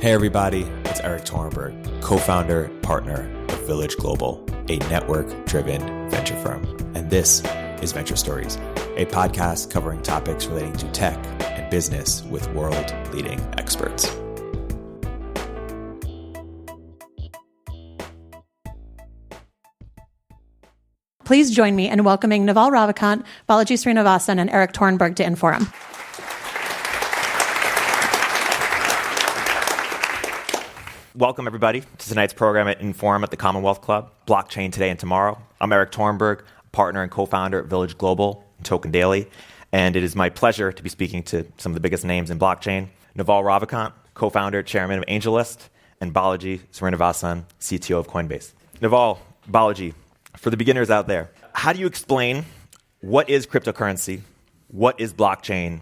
Hey everybody, it's Eric Torenberg, co-founder, partner of Village Global, a network-driven venture firm. And this is Venture Stories, a podcast covering topics relating to tech and business with world-leading experts. Please join me in welcoming Naval Ravikant, Balaji Srinivasan, and Eric Torenberg to Inforum. Welcome, everybody, to tonight's program at Inforum at the Commonwealth Club, Blockchain Today and Tomorrow. I'm Eric Torenberg, partner and co-founder at Village Global and Token Daily, and it is my pleasure to be speaking to some of the biggest names in blockchain. Naval Ravikant, co-founder, chairman of AngelList, and Balaji Srinivasan, CTO of Coinbase. Naval, Balaji, for the beginners out there, how do you explain what is cryptocurrency, what is blockchain,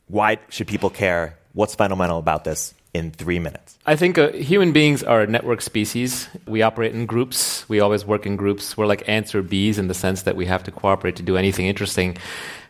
why should people care, what's fundamental about this in 3 minutes? I think human beings are a network species. We operate in groups. We always work in groups. We're like ants or bees in the sense that we have to cooperate to do anything interesting.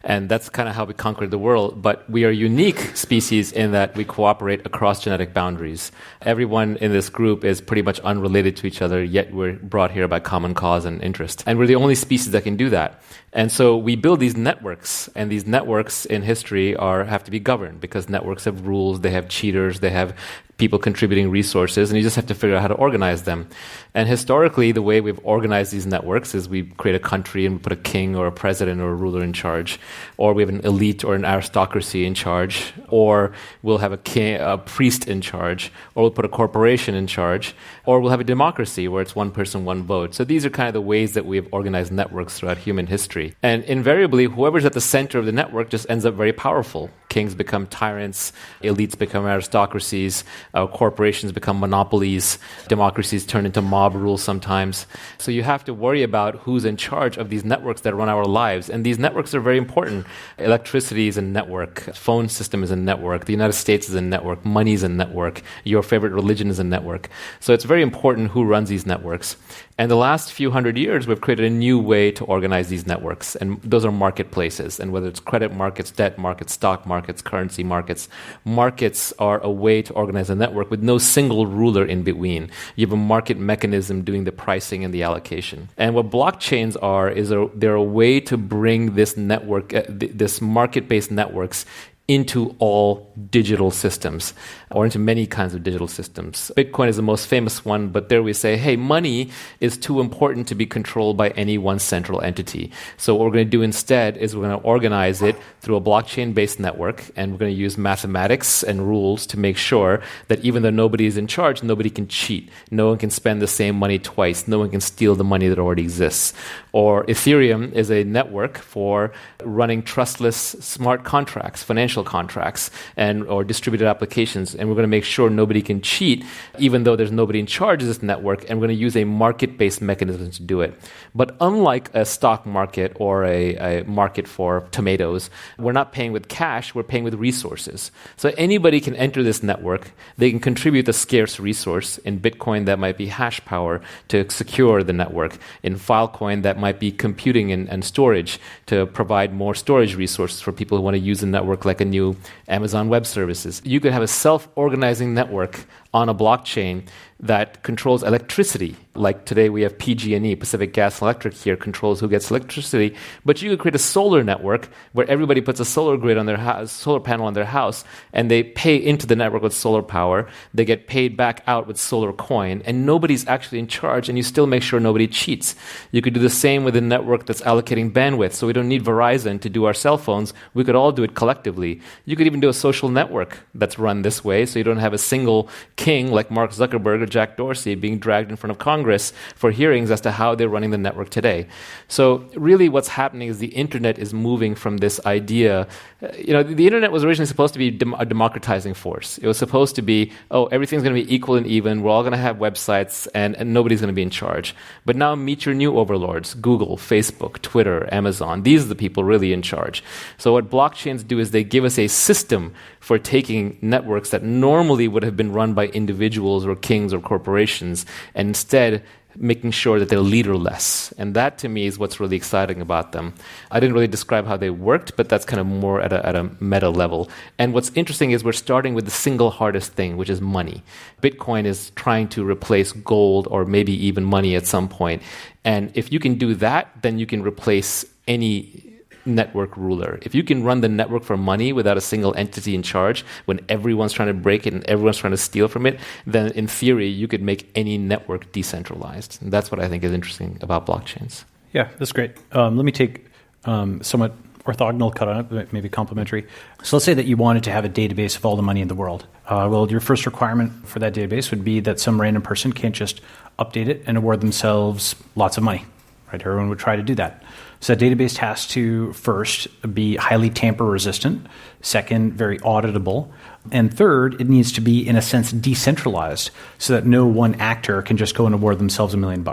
And that's kind of how we conquered the world. But we are a unique species in that we cooperate across genetic boundaries. Everyone in this group is pretty much unrelated to each other, yet we're brought here by common cause and interest. And we're the only species that can do that. And so we build these networks, and these networks in history have to be governed because networks have rules, they have cheaters, they have people contributing resources, and you just have to figure out how to organize them. And historically, the way we've organized these networks is we create a country and we put a king or a president or a ruler in charge, or we have an elite or an aristocracy in charge, or we'll have a priest in charge, or we'll put a corporation in charge, or we'll have a democracy where it's one person, one vote. So these are kind of the ways that we've organized networks throughout human history. And invariably, whoever's at the center of the network just ends up very powerful. Kings become tyrants, elites become aristocracies, corporations become monopolies, democracies turn into mob rule sometimes. So you have to worry about who's in charge of these networks that run our lives. And these networks are very important. Electricity is a network. Phone system is a network. The United States is a network. Money is a network. Your favorite religion is a network. So it's very important who runs these networks. And the last few hundred years, we've created a new way to organize these networks. And those are marketplaces. And whether it's credit markets, debt markets, stock markets, currency markets, markets are a way to organize a network with no single ruler in between. You have a market mechanism doing the pricing and the allocation. And what blockchains are is they're a way to bring this network, this market-based networks into all digital systems, or into many kinds of digital systems. Bitcoin is the most famous one, but there we say, hey, money is too important to be controlled by any one central entity. So what we're going to do instead is we're going to organize it through a blockchain-based network, and we're going to use mathematics and rules to make sure that even though nobody is in charge, nobody can cheat. No one can spend the same money twice. No one can steal the money that already exists. Or Ethereum is a network for running trustless smart contracts, financial contracts, or distributed applications. And we're going to make sure nobody can cheat, even though there's nobody in charge of this network, and we're going to use a market-based mechanism to do it. But unlike a stock market or a market for tomatoes, we're not paying with cash, we're paying with resources. So anybody can enter this network, they can contribute a scarce resource. In Bitcoin, that might be hash power to secure the network. In Filecoin, that might be computing and storage to provide more storage resources for people who want to use the network, like a new Amazon Web Services. You could have a self-organizing network on a blockchain that controls electricity. Like today we have PG&E, Pacific Gas and Electric here, controls who gets electricity. But you could create a solar network where everybody puts a solar grid on their house, solar panel on their house, and they pay into the network with solar power. They get paid back out with solar coin, and nobody's actually in charge, and you still make sure nobody cheats. You could do the same with a network that's allocating bandwidth, so we don't need Verizon to do our cell phones. We could all do it collectively. You could even do a social network that's run this way, so you don't have a single king like Mark Zuckerberg or Jack Dorsey being dragged in front of Congress for hearings as to how they're running the network today. So really what's happening is the internet is moving from this idea. The internet was originally supposed to be a democratizing force. It was supposed to be, everything's going to be equal and even. We're all going to have websites and nobody's going to be in charge. But now meet your new overlords, Google, Facebook, Twitter, Amazon. These are the people really in charge. So what blockchains do is they give us a system for taking networks that normally would have been run by individuals or kings or corporations, and instead making sure that they're leaderless. And that, to me, is what's really exciting about them. I didn't really describe how they worked, but that's kind of more at a meta level. And what's interesting is we're starting with the single hardest thing, which is money. Bitcoin is trying to replace gold or maybe even money at some point. And if you can do that, then you can replace any network ruler. If you can run the network for money without a single entity in charge, when everyone's trying to break it and everyone's trying to steal from it, then in theory, you could make any network decentralized. And that's what I think is interesting about blockchains. Yeah, that's great. Let me take somewhat orthogonal cut on it, maybe complementary. So let's say that you wanted to have a database of all the money in the world. Well, your first requirement for that database would be that some random person can't just update it and award themselves lots of money. Right? Everyone would try to do that. So that database has to first be highly tamper resistant, second, very auditable, and third, it needs to be, in a sense, decentralized so that no one actor can just go and award themselves $1 million,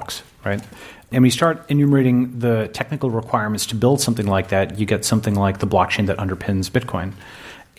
right? And we start enumerating the technical requirements to build something like that. You get something like the blockchain that underpins Bitcoin.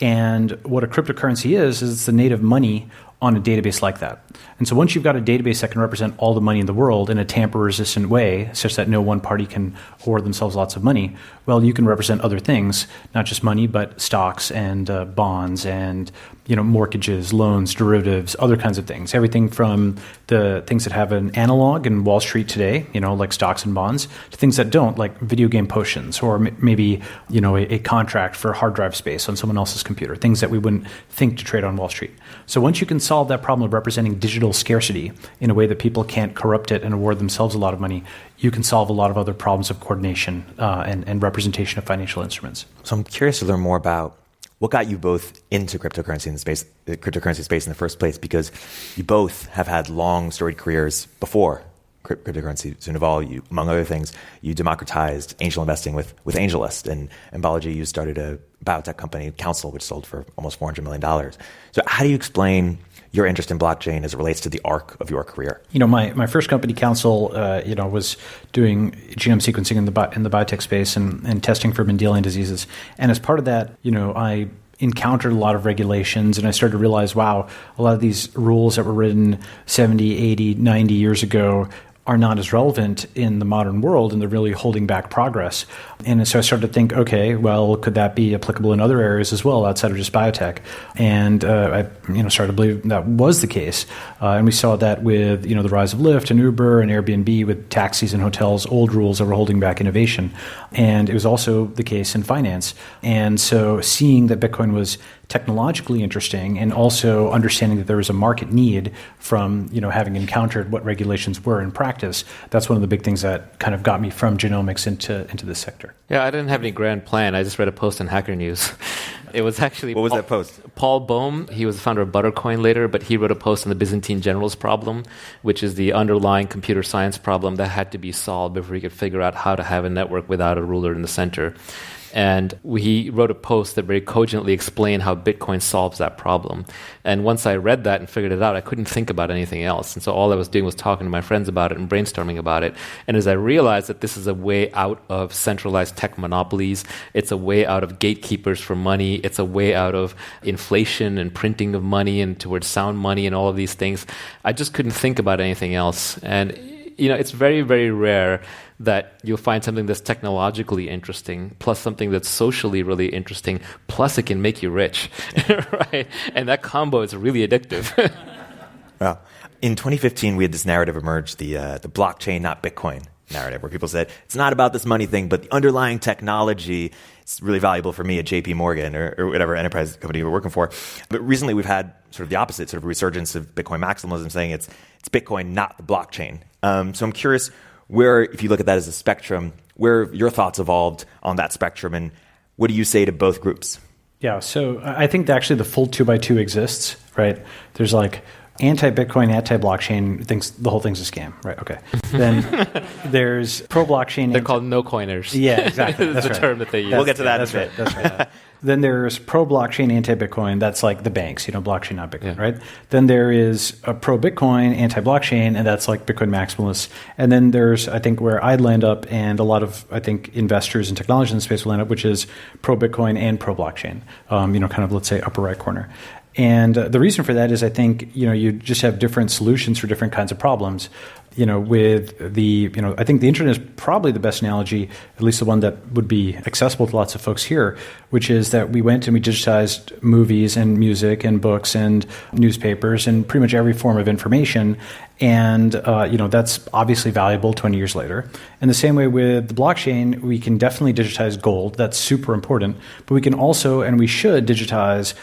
And what a cryptocurrency is it's the native money on a database like that. And so once you've got a database that can represent all the money in the world in a tamper-resistant way, such that no one party can award themselves lots of money, well, you can represent other things, not just money, but stocks and bonds and mortgages, loans, derivatives, other kinds of things. Everything from the things that have an analog in Wall Street today, like stocks and bonds, to things that don't, like video game potions or maybe a contract for hard drive space on someone else's computer, things that we wouldn't think to trade on Wall Street. So once you can solve that problem of representing digital scarcity in a way that people can't corrupt it and award themselves a lot of money, you can solve a lot of other problems of coordination and representation of financial instruments. So I'm curious to learn more about what got you both into cryptocurrency space in the first place, because you both have had long storied careers before cryptocurrency. So Naval, you, among other things, you democratized angel investing with AngelList, and Balaji, you started a biotech company, Council, which sold for almost $400 million. So how do you explain your interest in blockchain as it relates to the arc of your career? My first company, Council, was doing genome sequencing in the biotech space and testing for Mendelian diseases. And as part of that, I encountered a lot of regulations, and I started to realize, wow, a lot of these rules that were written 70, 80, 90 years ago are not as relevant in the modern world, and they're really holding back progress. And so I started to think, okay, well, could that be applicable in other areas as well outside of just biotech? And I started to believe that was the case. And we saw that with the rise of Lyft and Uber and Airbnb with taxis and hotels, old rules that were holding back innovation. And it was also the case in finance. And so seeing that Bitcoin was technologically interesting and also understanding that there was a market need from having encountered what regulations were in practice, that's one of the big things that kind of got me from genomics into this sector. Yeah, I didn't have any grand plan. I just read a post on Hacker News. It was actually what was that post? Paul Bohm. He was the founder of Buttercoin later, but he wrote a post on the Byzantine generals problem, which is the underlying computer science problem that had to be solved before he could figure out how to have a network without a ruler in the center. And he wrote a post that very cogently explained how Bitcoin solves that problem. And once I read that and figured it out, I couldn't think about anything else. And so all I was doing was talking to my friends about it and brainstorming about it. And as I realized that this is a way out of centralized tech monopolies, it's a way out of gatekeepers for money, it's a way out of inflation and printing of money and towards sound money and all of these things, I just couldn't think about anything else. And it's very, very rare that you'll find something that's technologically interesting, plus something that's socially really interesting, plus it can make you rich, right? And that combo is really addictive. Well, in 2015, we had this narrative emerge, the blockchain, not Bitcoin narrative, where people said, it's not about this money thing, but the underlying technology is really valuable for me at JP Morgan or whatever enterprise company we're working for. But recently, we've had sort of the opposite, sort of resurgence of Bitcoin maximalism, saying it's Bitcoin, not the blockchain. So I'm curious, where, if you look at that as a spectrum, where your thoughts evolved on that spectrum, and what do you say to both groups? Yeah, so I think that actually the full 2x2 exists, right? There's like anti-Bitcoin, anti-blockchain, thinks the whole thing's a scam, right? Okay. Then there's pro-blockchain. They're called no coiners. Yeah, exactly. That's the term that they use. We'll get to that. That's right. That's right. Then there's pro-blockchain, anti-Bitcoin. That's like the banks, blockchain, not Bitcoin, right? Then there is a pro-Bitcoin, anti-blockchain, and that's like Bitcoin maximalists. And then there's, I think, where I'd land up, and a lot of, I think, investors and technologists in the space will land up, which is pro-Bitcoin and pro-blockchain, kind of, let's say, upper right corner. And the reason for that is I think, you just have different solutions for different kinds of problems. with the, I think the internet is probably the best analogy, at least the one that would be accessible to lots of folks here, which is that we went and we digitized movies and music and books and newspapers and pretty much every form of information. And, that's obviously valuable 20 years later. In the same way with the blockchain, we can definitely digitize gold. That's super important. But we can also, and we should digitize,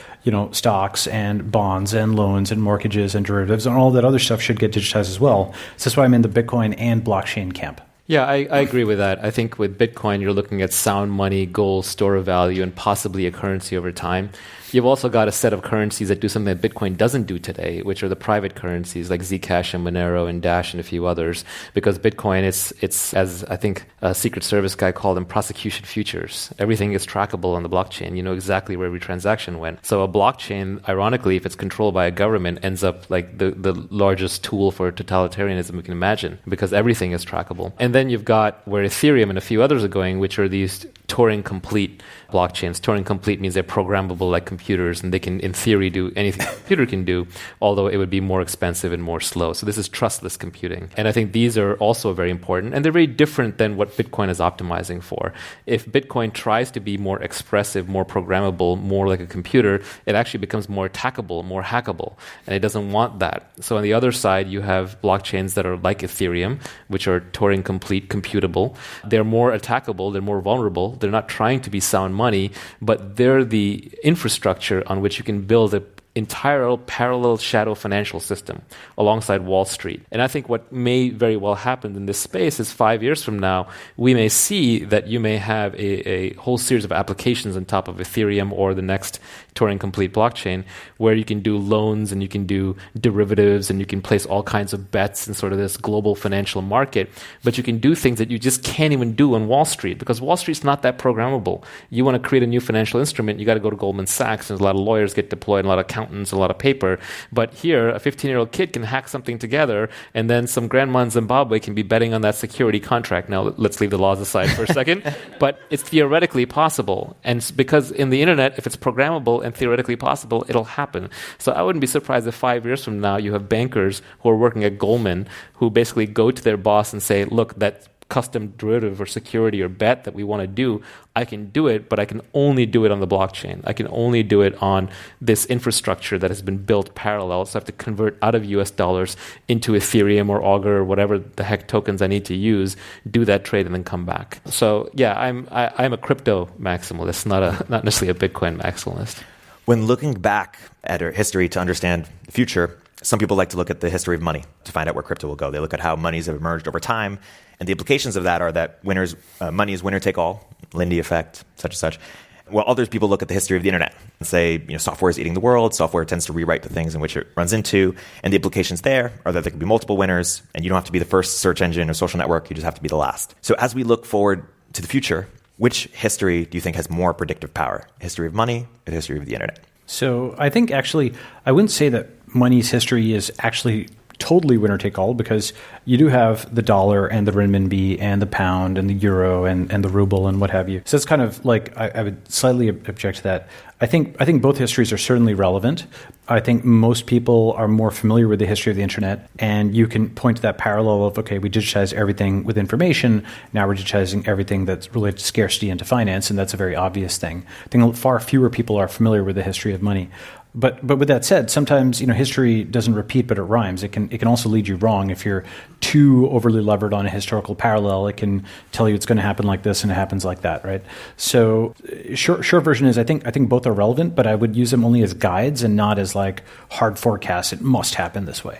stocks and bonds and loans and mortgages and derivatives, and all that other stuff should get digitized as well. So that's why I'm in the Bitcoin and blockchain camp. Yeah, I agree with that. I think with Bitcoin, you're looking at sound money, gold, store of value, and possibly a currency over time. You've also got a set of currencies that do something that Bitcoin doesn't do today, which are the private currencies like Zcash and Monero and Dash and a few others. Because Bitcoin, it's as I think a Secret Service guy called them, prosecution futures. Everything is trackable on the blockchain. You know exactly where every transaction went. So a blockchain, ironically, if it's controlled by a government, ends up like the largest tool for totalitarianism we can imagine, because everything is trackable. And then you've got where Ethereum and a few others are going, which are these Turing-complete blockchains. Turing-complete means they're programmable like computers, and they can, in theory, do anything a computer can do, although it would be more expensive and more slow. So this is trustless computing. And I think these are also very important, and they're very different than what Bitcoin is optimizing for. If Bitcoin tries to be more expressive, more programmable, more like a computer, it actually becomes more attackable, more hackable, and it doesn't want that. So on the other side, you have blockchains that are like Ethereum, which are Turing-complete, computable. They're more attackable, they're more vulnerable. They're not trying to be sound money, but they're the infrastructure on which you can build an entire parallel shadow financial system alongside Wall Street. And I think what may very well happen in this space is 5 years from now, we may see that you may have a whole series of applications on top of Ethereum or the next Turing-complete blockchain where you can do loans and you can do derivatives and you can place all kinds of bets in sort of this global financial market. But you can do things that you just can't even do on Wall Street because Wall Street's not that programmable. You want to create a new financial instrument, you got to go to Goldman Sachs, and a lot of lawyers get deployed, and a lot of accountants, a lot of paper. But here, a 15-year-old kid can hack something together, and then some grandma in Zimbabwe can be betting on that security contract. Now, let's leave the laws aside for a second. But it's theoretically possible. And because in the internet, if it's programmable and theoretically possible, it'll happen. So I wouldn't be surprised if 5 years from now you have bankers who are working at Goldman who basically go to their boss and say, look, that custom derivative or security or bet that we want to do, I can do it, but I can only do it on the blockchain. I can only do it on this infrastructure that has been built parallel. So I have to convert out of US dollars into Ethereum or Augur or whatever the heck tokens I need to use, do that trade, and then come back. So yeah, I'm a crypto maximalist, not necessarily a Bitcoin maximalist. When looking back at our history to understand the future, some people like to look at the history of money to find out where crypto will go. They look at how monies have emerged over time, and the implications of that are that money is winner take all, Lindy effect, such and such. While other people look at the history of the internet and say, software is eating the world, software tends to rewrite the things in which it runs into, and the implications there are that there can be multiple winners, and you don't have to be the first search engine or social network, you just have to be the last. So as we look forward to the future, which history do you think has more predictive power? History of money or the history of the internet? So I think actually, I wouldn't say that money's history is actually totally winner take all, because you do have the dollar and the renminbi and the pound and the euro and the ruble and what have you. So it's kind of like, I would slightly object to that. I think both histories are certainly relevant. I think most people are more familiar with the history of the internet, and you can point to that parallel of, okay, we digitize everything with information. Now we're digitizing everything that's related to scarcity and to finance, and that's a very obvious thing. I think far fewer people are familiar with the history of money. But with that said, sometimes history doesn't repeat, but it rhymes. It can also lead you wrong if you're too overly levered on a historical parallel. It can tell you it's going to happen like this and it happens like that, right? So short version is I think both are relevant, but I would use them only as guides and not as like hard forecasts. It must happen this way,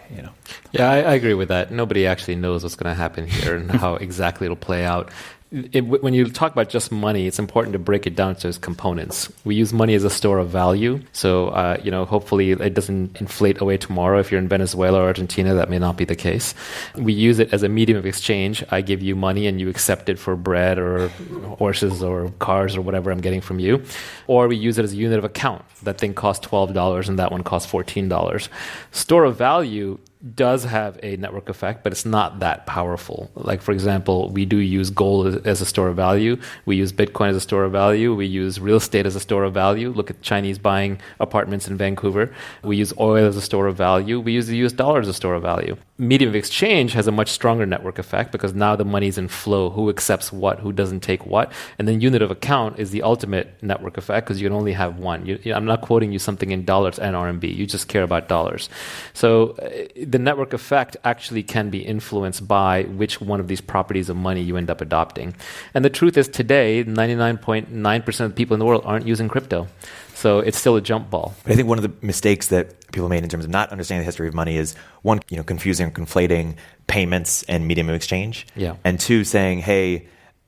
Yeah, I agree with that. Nobody actually knows what's going to happen here and how exactly it'll play out. When you talk about just money, it's important to break it down to its components. We use money as a store of value. So, hopefully it doesn't inflate away tomorrow. If you're in Venezuela or Argentina, that may not be the case. We use it as a medium of exchange. I give you money and you accept it for bread or horses or cars or whatever I'm getting from you. Or we use it as a unit of account. That thing costs $12 and that one costs $14. Store of value does have a network effect, but it's not that powerful. Like, for example, we do use gold as a store of value. We use Bitcoin as a store of value. We use real estate as a store of value. Look at Chinese buying apartments in Vancouver. We use oil as a store of value. We use the US dollar as a store of value. Medium of exchange has a much stronger network effect because now the money's in flow. Who accepts what? Who doesn't take what? And then unit of account is the ultimate network effect because you can only have one. I'm not quoting you something in dollars and RMB. You just care about dollars. So the network effect actually can be influenced by which one of these properties of money you end up adopting. And the truth is today, 99.9% of the people in the world aren't using crypto. So it's still a jump ball. But I think one of the mistakes that people made in terms of not understanding the history of money is, one, confusing or conflating payments and medium of exchange. Yeah. And two, saying, hey,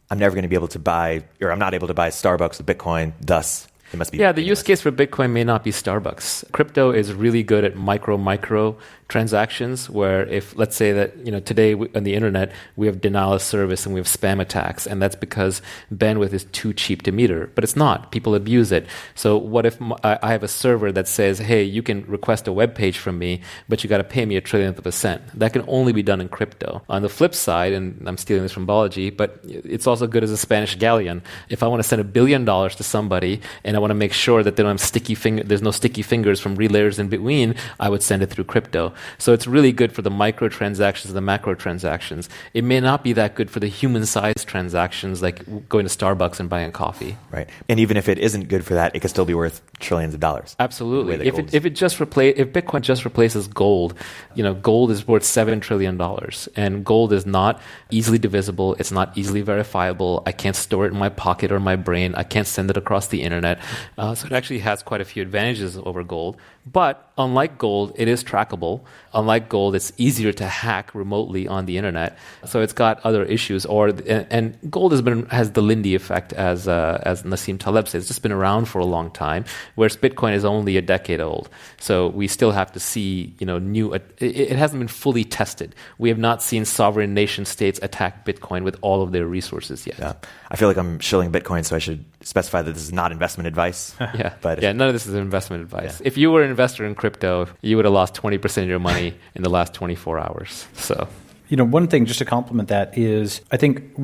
I'm never going to be able to buy, or I'm not able to buy Starbucks with Bitcoin, thus it must be. Yeah, the use case for Bitcoin may not be Starbucks. Crypto is really good at micro transactions where if, let's say that, today on the internet, we have denial of service and we have spam attacks, and that's because bandwidth is too cheap to meter. But it's not. People abuse it. So what if I have a server that says, hey, you can request a web page from me, but you got to pay me a trillionth of a cent? That can only be done in crypto. On the flip side, and I'm stealing this from Balaji, but it's also good as a Spanish galleon. If I want to send $1 billion to somebody and I want to make sure that they don't have there's no sticky fingers from relayers in between, I would send it through crypto. So it's really good for the micro transactions and the macro transactions. It may not be that good for the human-sized transactions, like going to Starbucks and buying coffee. Right. And even if it isn't good for that, it could still be worth trillions of dollars. Absolutely. If Bitcoin just replaces gold, gold is worth $7 trillion. And gold is not easily divisible. It's not easily verifiable. I can't store it in my pocket or my brain. I can't send it across the internet. So it actually has quite a few advantages over gold. But unlike gold, it is trackable. Unlike gold, it's easier to hack remotely on the internet. So it's got other issues. And gold has the Lindy effect, as Nassim Taleb says. It's just been around for a long time, whereas Bitcoin is only a decade old. So we still have to see, it hasn't been fully tested. We have not seen sovereign nation states attack Bitcoin with all of their resources yet. Yeah. I feel like I'm shilling Bitcoin, so I should specify that this is not investment advice. None of this is investment advice. Yeah. If you were an investor in crypto, you would have lost 20% of your money in the last 24 hours. So, one thing just to complement that is, I think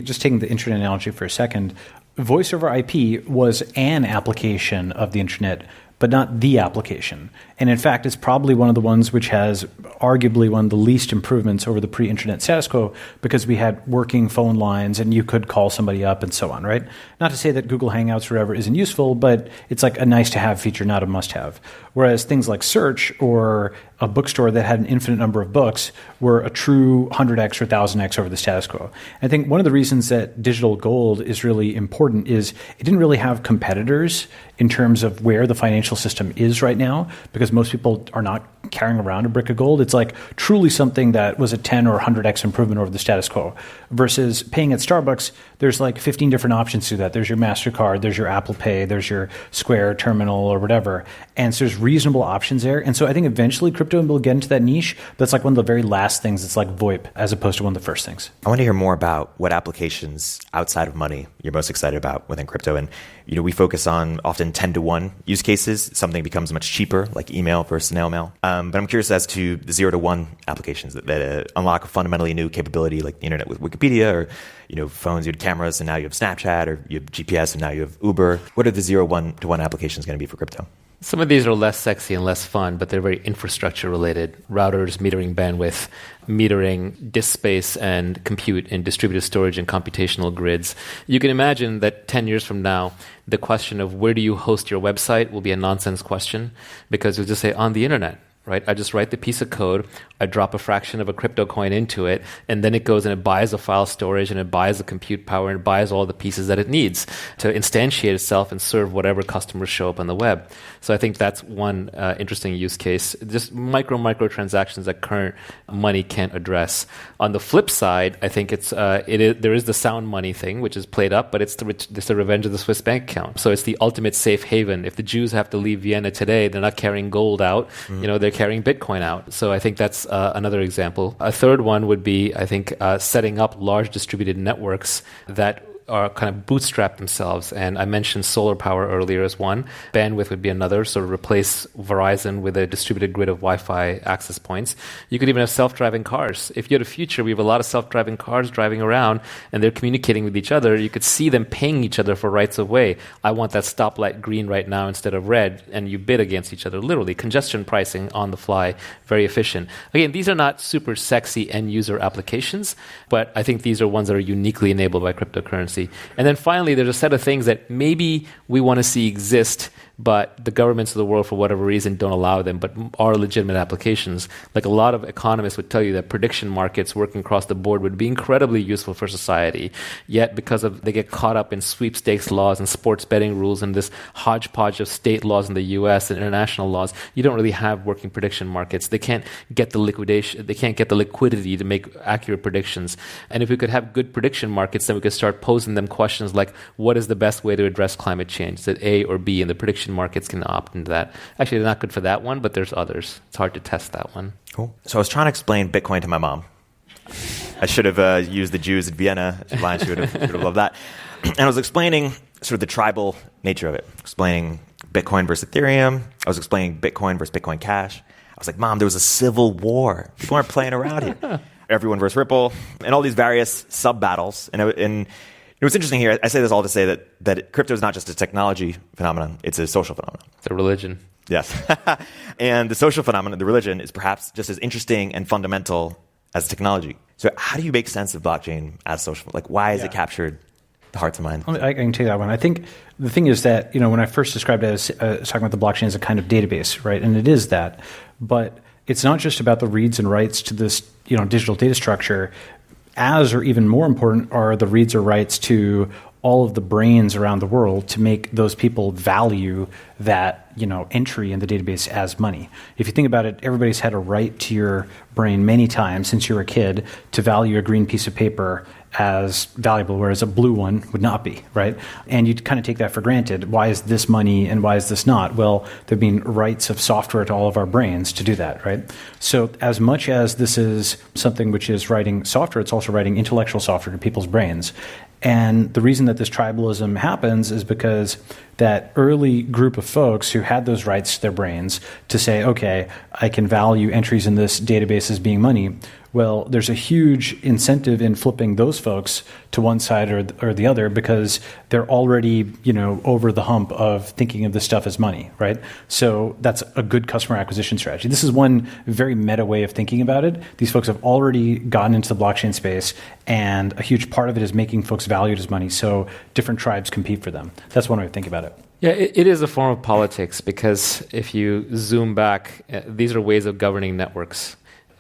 just taking the internet analogy for a second, voice over IP was an application of the internet, but not the application. And in fact, it's probably one of the ones which has arguably one of the least improvements over the pre-internet status quo, because we had working phone lines and you could call somebody up and so on, right? Not to say that Google Hangouts or whatever isn't useful, but it's like a nice-to-have feature, not a must-have. Whereas things like search or a bookstore that had an infinite number of books were a true 100x or 1000x over the status quo. I think one of the reasons that digital gold is really important is it didn't really have competitors in terms of where the financial system is right now, because most people are not carrying around a brick of gold. It's like truly something that was a 10 or 100x improvement over the status quo. Versus paying at Starbucks, there's like 15 different options to that. There's your MasterCard, there's your Apple Pay, there's your Square terminal or whatever. And so there's reasonable options there. And so I think eventually crypto will get into that niche. That's like one of the very last things. It's like VoIP as opposed to one of the first things. I want to hear more about what applications outside of money you're most excited about within crypto. And, we focus on often 10-to-1 use cases. Something becomes much cheaper, like email versus snail mail. But I'm curious as to the 0-to-1 applications that unlock a fundamentally new capability, like the internet with Wikipedia, or, phones, you had cameras and now you have Snapchat, or you have GPS and now you have Uber. What are the 0-1-to-1 applications going to be for crypto? Some of these are less sexy and less fun, but they're very infrastructure related. Routers, metering bandwidth, metering disk space and compute in distributed storage and computational grids. You can imagine that 10 years from now, the question of where do you host your website will be a nonsense question, because you'll just say on the internet. Right? I just write the piece of code, I drop a fraction of a crypto coin into it, and then it goes and it buys the file storage and it buys the compute power and it buys all the pieces that it needs to instantiate itself and serve whatever customers show up on the web. So I think that's one interesting use case. Just micro transactions that current money can't address. On the flip side, I think there is the sound money thing, which is played up, but it's the revenge of the Swiss bank account. So it's the ultimate safe haven. If the Jews have to leave Vienna today, they're not carrying gold out. They're carrying Bitcoin out. So I think that's another example. A third one would be, I think, setting up large distributed networks that are kind of bootstrap themselves. And I mentioned solar power earlier as one. Bandwidth would be another, so replace Verizon with a distributed grid of Wi-Fi access points. You could even have self-driving cars. If you had a future, we have a lot of self-driving cars driving around and they're communicating with each other. You could see them paying each other for rights of way. I want that stoplight green right now instead of red, and you bid against each other, literally. Congestion pricing on the fly, very efficient. Again, these are not super sexy end-user applications, but I think these are ones that are uniquely enabled by cryptocurrency. And then finally, there's a set of things that maybe we want to see exist, but the governments of the world, for whatever reason, don't allow them, but are legitimate applications. Like a lot of economists would tell you that prediction markets working across the board would be incredibly useful for society. Yet, because of they get caught up in sweepstakes laws and sports betting rules and this hodgepodge of state laws in the U.S. and international laws, you don't really have working prediction markets. They can't get the liquidity to make accurate predictions. And if we could have good prediction markets, then we could start posing them questions like, what is the best way to address climate change? Is it A or B? And the prediction markets can opt into that. Actually, they're not good for that one, but there's others. It's hard to test that one. Cool. So I was trying to explain Bitcoin to my mom. I should have used the Jews in Vienna. She would have loved that. And I was explaining sort of the tribal nature of it, explaining Bitcoin versus Ethereum. I was explaining Bitcoin versus Bitcoin Cash. I was like, Mom, there was a civil war. People aren't playing around here. Everyone versus Ripple, and all these various sub-battles. And it was interesting here. I say this all to say that crypto is not just a technology phenomenon. It's a social phenomenon. It's a religion. Yes. And the social phenomenon, the religion, is perhaps just as interesting and fundamental as technology. So how do you make sense of blockchain as social? Like, why is it captured the hearts and minds? I can take that one. I think the thing is that, when I first described it as talking about the blockchain as a kind of database, right? And it is that. But it's not just about the reads and writes to this, digital data structure. As or even more important are the reads or writes to all of the brains around the world to make those people value that, entry in the database as money. If you think about it, everybody's had a right to your brain many times since you were a kid to value a green piece of paper as valuable, whereas a blue one would not be, right? And you kind of take that for granted. Why is this money and why is this not? Well, there have been rights of software to all of our brains to do that, right? So as much as this is something which is writing software, it's also writing intellectual software to people's brains. And the reason that this tribalism happens is because that early group of folks who had those rights to their brains to say, okay, I can value entries in this database as being money. Well, there's a huge incentive in flipping those folks to one side or the other because they're already, over the hump of thinking of this stuff as money, right? So that's a good customer acquisition strategy. This is one very meta way of thinking about it. These folks have already gotten into the blockchain space, and a huge part of it is making folks valued as money. So different tribes compete for them. That's one way to think about it. Yeah, it is a form of politics because if you zoom back, these are ways of governing networks.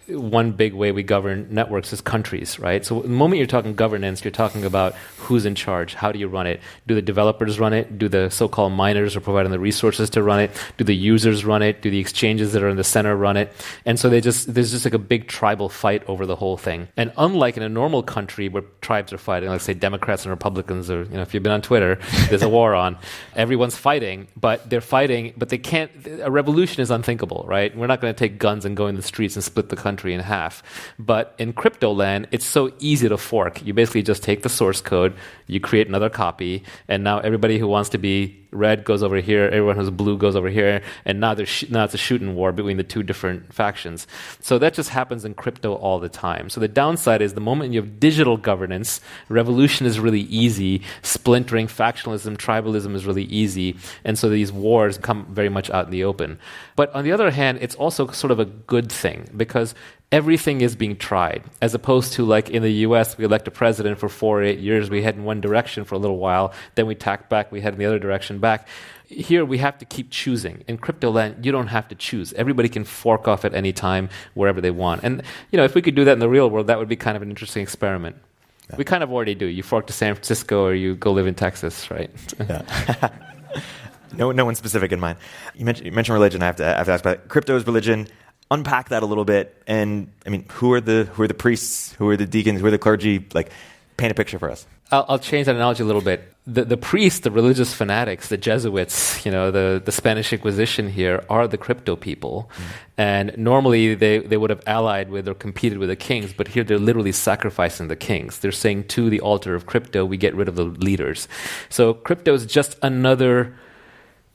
One big way we govern networks is countries, right? So the moment you're talking governance, you're talking about who's in charge, how do you run it? Do the developers run it? Do the so-called miners who are providing the resources to run it? Do the users run it? Do the exchanges that are in the center run it? And so there's just like a big tribal fight over the whole thing. And unlike in a normal country where tribes are fighting, like say Democrats and Republicans, or if you've been on Twitter, there's a war on. Everyone's fighting, but they're fighting, but they can't. A revolution is unthinkable, right? We're not going to take guns and go in the streets and split the country in half. But in crypto land, it's so easy to fork. You basically just take the source code, you create another copy, and now everybody who wants to be red goes over here, everyone who's blue goes over here, and now it's a shooting war between the two different factions. So that just happens in crypto all the time. So the downside is the moment you have digital governance, revolution is really easy, splintering, factionalism, tribalism is really easy, and so these wars come very much out in the open. But on the other hand, it's also sort of a good thing because everything is being tried, as opposed to like in the US, we elect a president for 4 or 8 years, we head in one direction for a little while, then we tack back, we head in the other direction back. Here, we have to keep choosing. In crypto land, you don't have to choose. Everybody can fork off at any time, wherever they want. And, if we could do that in the real world, that would be kind of an interesting experiment. Yeah. We kind of already do. You fork to San Francisco or you go live in Texas, right? Yeah. No one specific in mind. You mentioned religion. I have to ask about it. Crypto is religion. Unpack that a little bit. And who are the priests? Who are the deacons? Who are the clergy? Like, paint a picture for us. I'll change that analogy a little bit. the priests, the religious fanatics, the Jesuits, the Spanish Inquisition here are the crypto people. And normally they would have allied with or competed with the kings, but here they're literally sacrificing the kings. They're saying to the altar of crypto, we get rid of the leaders. So crypto is just another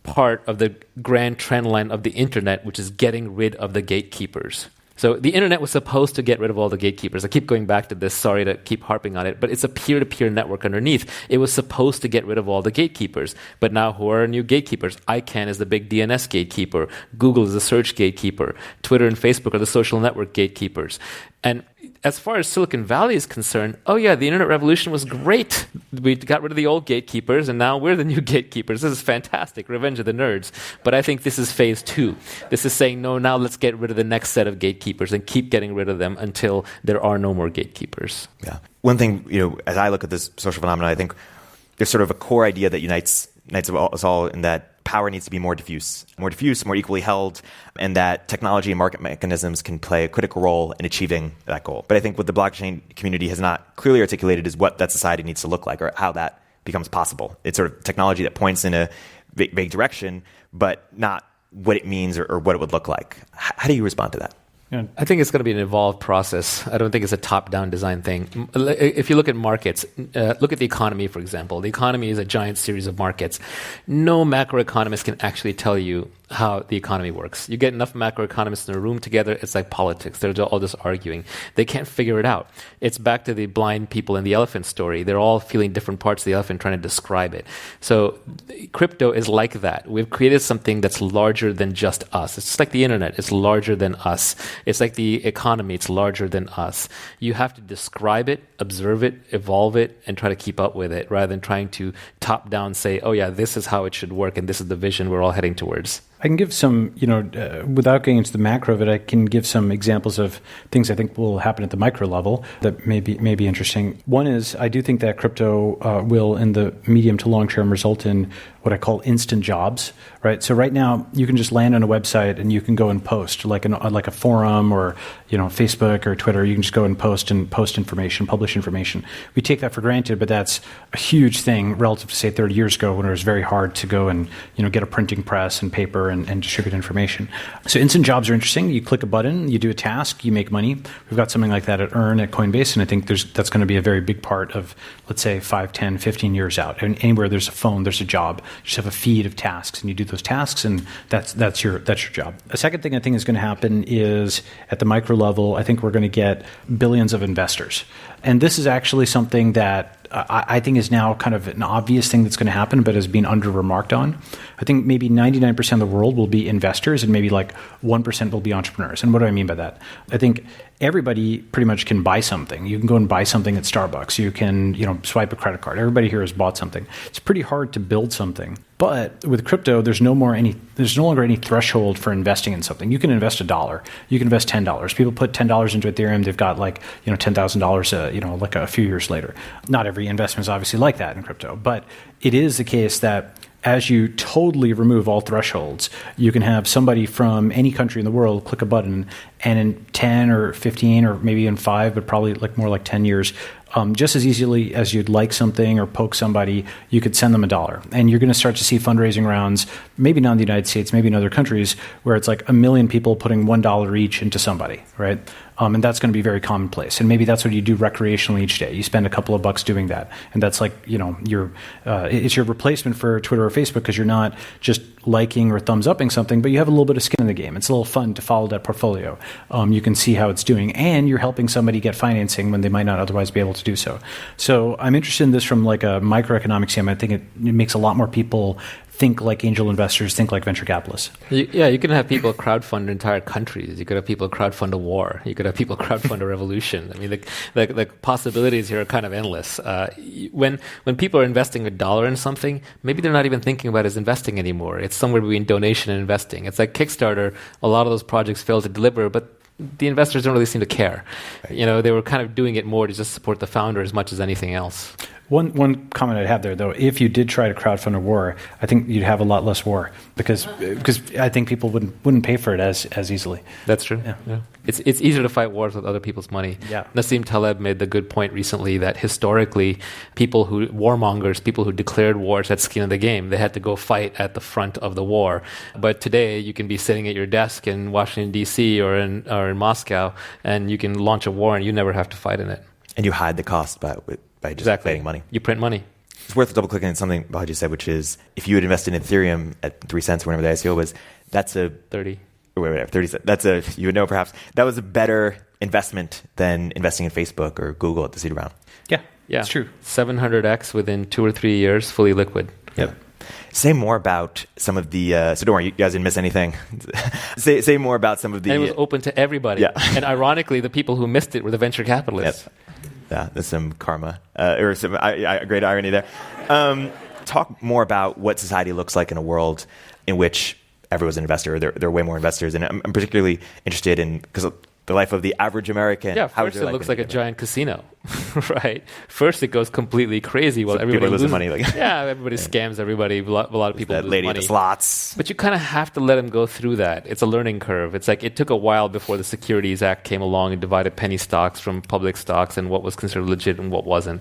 part of the grand trend line of the internet, which is getting rid of the gatekeepers. So the internet was supposed to get rid of all the gatekeepers. I keep going back to this, sorry to keep harping on it, but it's a peer-to-peer network underneath. It was supposed to get rid of all the gatekeepers. But now who are new gatekeepers? ICANN is the big DNS gatekeeper. Google is the search gatekeeper. Twitter and Facebook are the social network gatekeepers. And as far as Silicon Valley is concerned, oh yeah, the internet revolution was great. We got rid of the old gatekeepers, and now we're the new gatekeepers. This is fantastic. Revenge of the nerds. But I think this is phase 2. This is saying, no, now let's get rid of the next set of gatekeepers and keep getting rid of them until there are no more gatekeepers. Yeah. One thing, as I look at this social phenomenon, I think there's sort of a core idea that unites us all in that power needs to be more diffuse, more equally held, and that technology and market mechanisms can play a critical role in achieving that goal. But I think what the blockchain community has not clearly articulated is what that society needs to look like or how that becomes possible. It's sort of technology that points in a vague direction, but not what it means or what it would look like. How do you respond to that? I think it's going to be an evolved process. I don't think it's a top-down design thing. If you look at markets, look at the economy, for example. The economy is a giant series of markets. No macroeconomist can actually tell you how the economy works. You get enough macroeconomists in a room together, it's like politics. They're all just arguing. They can't figure it out. It's back to the blind people in the elephant story. They're all feeling different parts of the elephant trying to describe it. So crypto is like that. We've created something that's larger than just us. It's just like the internet. It's larger than us. It's like the economy. It's larger than us. You have to describe it, observe it, evolve it, and try to keep up with it rather than trying to top down say, oh yeah, this is how it should work and this is the vision we're all heading towards. I can give some, without getting into the macro of it, I can give some examples of things I think will happen at the micro level that may be interesting. One is I do think that crypto will, in the medium to long term, result in what I call instant jobs, right? So right now, you can just land on a website and you can go and post, like a forum or Facebook or Twitter. You can just go and post information, publish information. We take that for granted, but that's a huge thing relative to, say, 30 years ago when it was very hard to go and get a printing press and paper and distribute information. So instant jobs are interesting. You click a button, you do a task, you make money. We've got something like that at Earn at Coinbase, and I think that's going to be a very big part of, let's say, 5, 10, 15 years out. And anywhere there's a phone, there's a job. You just have a feed of tasks, and you do those tasks, and that's your job. A second thing I think is going to happen is at the micro level, I think we're going to get billions of investors. And this is actually something that I think is now kind of an obvious thing that's going to happen, but has been under-remarked on. I think maybe 99% of the world will be investors and maybe like 1% will be entrepreneurs. And what do I mean by that? I think everybody pretty much can buy something. You can go and buy something at Starbucks. You can, swipe a credit card. Everybody here has bought something. It's pretty hard to build something. But with crypto, there's no longer any threshold for investing in something. You can invest $1. You can invest $10. People put $10 into Ethereum. They've got $10,000, like a few years later. Not every investment is obviously like that in crypto, but it is the case that as you totally remove all thresholds, you can have somebody from any country in the world click a button, and in 10 or 15 or maybe in 5, but probably more like 10 years, just as easily as you'd like something or poke somebody, you could send them $1. And you're going to start to see fundraising rounds, maybe not in the United States, maybe in other countries, where it's like 1 million people putting $1 each into somebody, right? And that's going to be very commonplace. And maybe that's what you do recreationally each day. You spend a couple of bucks doing that. And that's like, it's your replacement for Twitter or Facebook because you're not just liking or thumbs upping something, but you have a little bit of skin in the game. It's a little fun to follow that portfolio. You can see how it's doing, and you're helping somebody get financing when they might not otherwise be able to do so. So I'm interested in this from like a microeconomic standpoint. I think it makes a lot more people think like angel investors, think like venture capitalists. You can have people crowdfund entire countries. You could have people crowdfund a war. You could have people crowdfund a revolution. I mean, the possibilities here are kind of endless. When people are investing $1 in something, maybe they're not even thinking about it as investing anymore. It's somewhere between donation and investing. It's like Kickstarter. A lot of those projects fail to deliver, but the investors don't really seem to care. Right. They were kind of doing it more to just support the founder as much as anything else. One comment I'd have there, though, if you did try to crowdfund a war, I think you'd have a lot less war because I think people wouldn't pay for it as easily. That's true. Yeah. It's easier to fight wars with other people's money. Yeah. Nassim Taleb made the good point recently that historically, warmongers, people who declared wars had skin in the game. They had to go fight at the front of the war. But today, you can be sitting at your desk in Washington, D.C. or in Moscow, and you can launch a war and you never have to fight in it. And you hide the cost by just paying money. You print money. It's worth double-clicking on something Balaji said, which is if you had invested in Ethereum at 3 cents, whenever the ICO was, that's a 30. Whatever, 30 cents. You would know perhaps that was a better investment than investing in Facebook or Google at the seed round. Yeah, it's true. 700x within 2 or 3 years, fully liquid. Yep. Say more about some of the. So don't worry, you guys didn't miss anything. say more about some of the. And it was open to everybody. Yeah. And ironically, the people who missed it were the venture capitalists. Yep. Yeah, there's some karma or some great irony there. Talk more about what society looks like in a world in which everyone's an investor. There are way more investors, and I'm particularly interested in because the life of the average American. Yeah, first it looks like a giant casino, right? First it goes completely crazy while everybody loses money. everybody scams everybody. A lot of people that lose lady money. at the slots. But you kind of have to let them go through that. It's a learning curve. It's like it took a while before the Securities Act came along and divided penny stocks from public stocks and what was considered legit and what wasn't.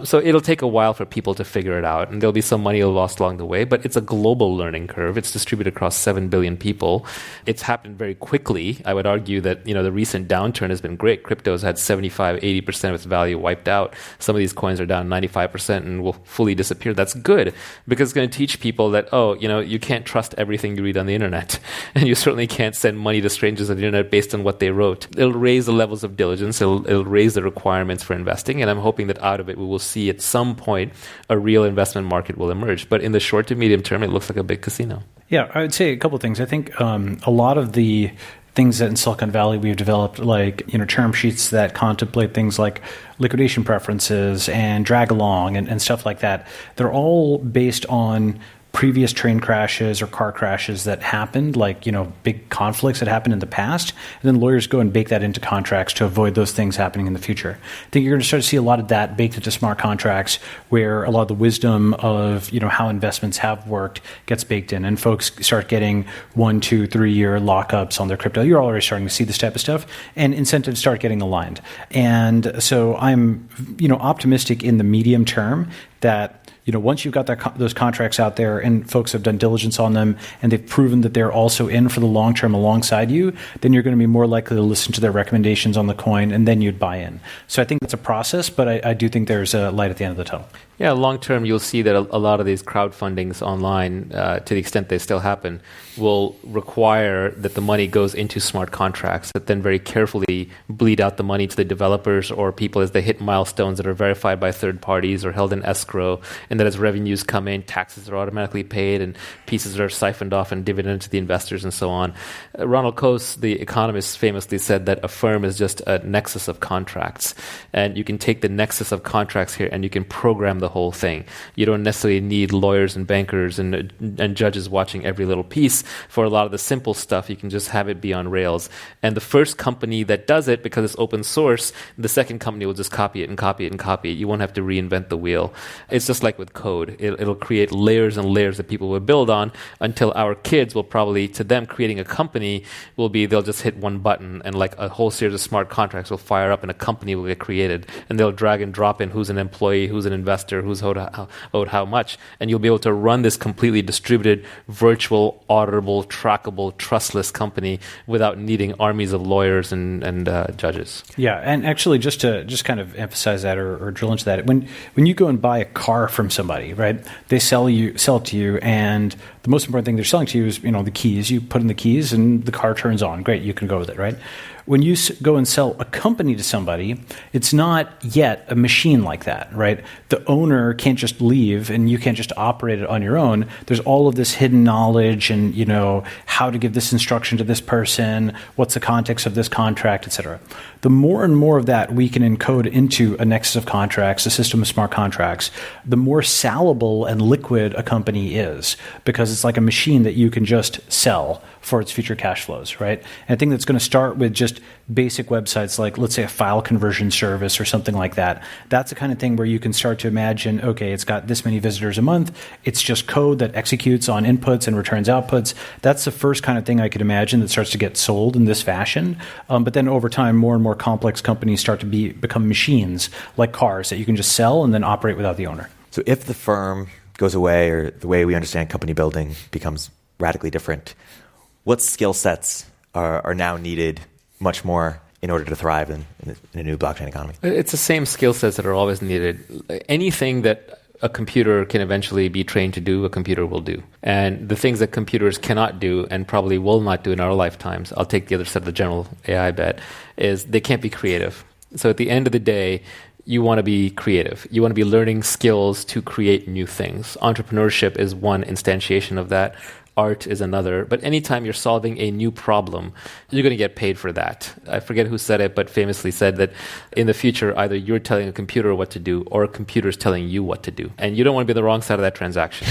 So it'll take a while for people to figure it out, and there'll be some money lost along the way, but it's a global learning curve. It's distributed across 7 billion people. It's happened very quickly. I would argue that, the recent downturn has been great. Crypto's had 75, 80% of its value wiped out. Some of these coins are down 95% and will fully disappear. That's good because it's going to teach people that, you can't trust everything you read on the internet. And you certainly can't send money to strangers on the internet based on what they wrote. It'll raise the levels of diligence. It'll raise the requirements for investing. And I'm hoping that out of it, we will see at some point a real investment market will emerge. But in the short to medium term, it looks like a big casino. Yeah, I would say a couple of things. I think a lot of the things that in Silicon Valley we've developed, like term sheets that contemplate things like liquidation preferences and drag along and stuff like that, they're all based on previous train crashes or car crashes that happened, like, big conflicts that happened in the past. And then lawyers go and bake that into contracts to avoid those things happening in the future. I think you're going to start to see a lot of that baked into smart contracts where a lot of the wisdom of, how investments have worked gets baked in and folks start getting 1, 2, 3 year lockups on their crypto. You're already starting to see this type of stuff and incentives start getting aligned. And so I'm, optimistic in the medium term that once you've got those contracts out there and folks have done diligence on them and they've proven that they're also in for the long term alongside you, then you're going to be more likely to listen to their recommendations on the coin and then you'd buy in. So I think that's a process, but I do think there's a light at the end of the tunnel. Yeah, long term, you'll see that a lot of these crowdfundings online, to the extent they still happen, will require that the money goes into smart contracts that then very carefully bleed out the money to the developers or people as they hit milestones that are verified by third parties or held in escrow, and that as revenues come in, taxes are automatically paid and pieces are siphoned off and dividended to the investors and so on. Ronald Coase, the economist, famously said that a firm is just a nexus of contracts. And you can take the nexus of contracts here and you can program the whole thing. You don't necessarily need lawyers and bankers and judges watching every little piece. For a lot of the simple stuff, you can just have it be on Rails. And the first company that does it, because it's open source, the second company will just copy it and copy it and copy it. You won't have to reinvent the wheel. It's just like with code. It'll create layers and layers that people will build on until our kids will probably, to them, creating a company will be, they'll just hit one button and like a whole series of smart contracts will fire up and a company will get created. And they'll drag and drop in who's an employee, who's an investor, who's owed how much. And you'll be able to run this completely distributed, virtual, auditable, trackable, trustless company without needing armies of lawyers and judges. Yeah, and actually just to kind of emphasize that or drill into that, when you go and buy a car from somebody, right, they sell it to you, and the most important thing they're selling to you is, the keys. You put in the keys and the car turns on. Great, you can go with it, right? When you go and sell a company to somebody, it's not yet a machine like that, right? The owner can't just leave and you can't just operate it on your own. There's all of this hidden knowledge and, how to give this instruction to this person, what's the context of this contract, etc. The more and more of that we can encode into a nexus of contracts, a system of smart contracts, the more salable and liquid a company is, because it's like a machine that you can just sell for its future cash flows, right? And I think that's going to start with just basic websites like, let's say, a file conversion service or something like that. That's the kind of thing where you can start to imagine, okay, it's got this many visitors a month. It's just code that executes on inputs and returns outputs. That's the first kind of thing I could imagine that starts to get sold in this fashion. But then over time, more and more complex companies start to become machines like cars that you can just sell and then operate without the owner. So if the firm goes away or the way we understand company building becomes radically different, what skill sets are now needed much more in order to thrive in a new blockchain economy? It's the same skill sets that are always needed. Anything that a computer can eventually be trained to do, a computer will do. And the things that computers cannot do and probably will not do in our lifetimes, I'll take the other side of the general AI bet, is they can't be creative. So at the end of the day, you want to be creative. You want to be learning skills to create new things. Entrepreneurship is one instantiation of that. Art is another. But anytime you're solving a new problem, you're going to get paid for that. I forget who said it, but famously said that in the future, either you're telling a computer what to do or a computer's telling you what to do. And you don't want to be on the wrong side of that transaction.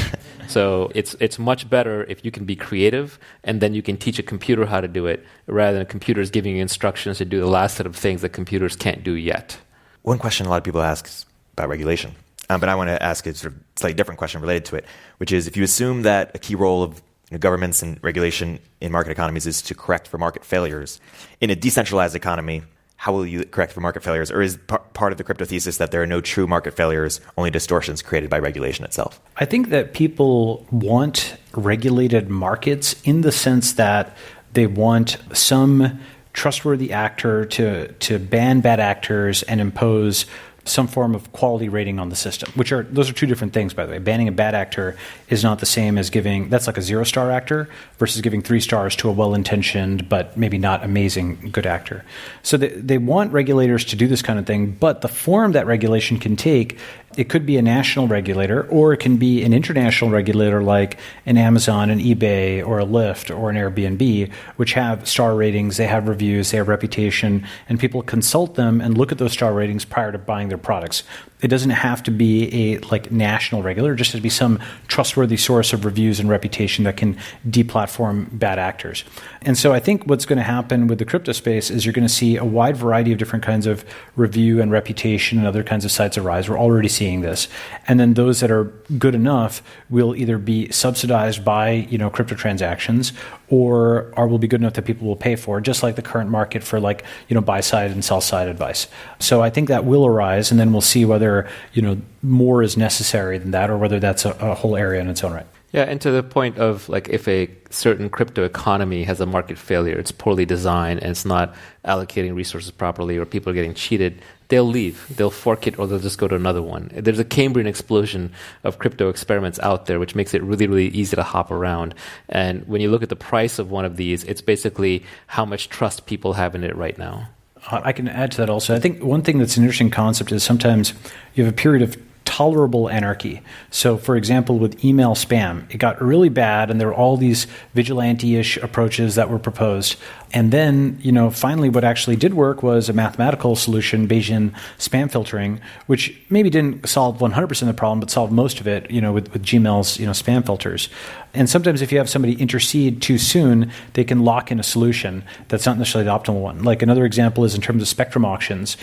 So it's much better if you can be creative and then you can teach a computer how to do it rather than computers giving you instructions to do the last set of things that computers can't do yet. One question a lot of people ask is about regulation. But I want to ask a sort of slightly different question related to it, which is if you assume that a key role of governments and regulation in market economies is to correct for market failures, in a decentralized economy, how will you correct for market failures? Or is part of the crypto thesis that there are no true market failures, only distortions created by regulation itself? I think that people want regulated markets in the sense that they want some trustworthy actor to ban bad actors and impose some form of quality rating on the system, those are two different things, by the way. Banning a bad actor is not the same as that's like a 0-star actor versus giving 3 stars to a well-intentioned but maybe not amazing good actor. So they want regulators to do this kind of thing, but the form that regulation can take, it could be a national regulator or it can be an international regulator like an Amazon, an eBay, or a Lyft, or an Airbnb, which have star ratings, they have reviews, they have reputation, and people consult them and look at those star ratings prior to buying their products. It doesn't have to be a national regulator. It just has to be some trustworthy source of reviews and reputation that can deplatform bad actors. And so I think what's going to happen with the crypto space is you're going to see a wide variety of different kinds of review and reputation and other kinds of sites arise. We're already seeing this. And then those that are good enough will either be subsidized by crypto transactions or will be good enough that people will pay for, just like the current market for buy side and sell side advice. So I think that will arise, and then we'll see whether more is necessary than that or whether that's a whole area in its own right. Yeah, and to the point of if a certain crypto economy has a market failure, it's poorly designed and it's not allocating resources properly or people are getting cheated, they'll leave. They'll fork it or they'll just go to another one. There's a Cambrian explosion of crypto experiments out there, which makes it really, really easy to hop around. And when you look at the price of one of these, it's basically how much trust people have in it right now. I can add to that also. I think one thing that's an interesting concept is sometimes you have a period of tolerable anarchy. So, for example, with email spam, it got really bad, and there were all these vigilante-ish approaches that were proposed. And then, finally what actually did work was a mathematical solution, Bayesian spam filtering, which maybe didn't solve 100% of the problem, but solved most of it, with Gmail's, spam filters. And sometimes if you have somebody intercede too soon, they can lock in a solution that's not necessarily the optimal one. Like another example is in terms of spectrum auctions.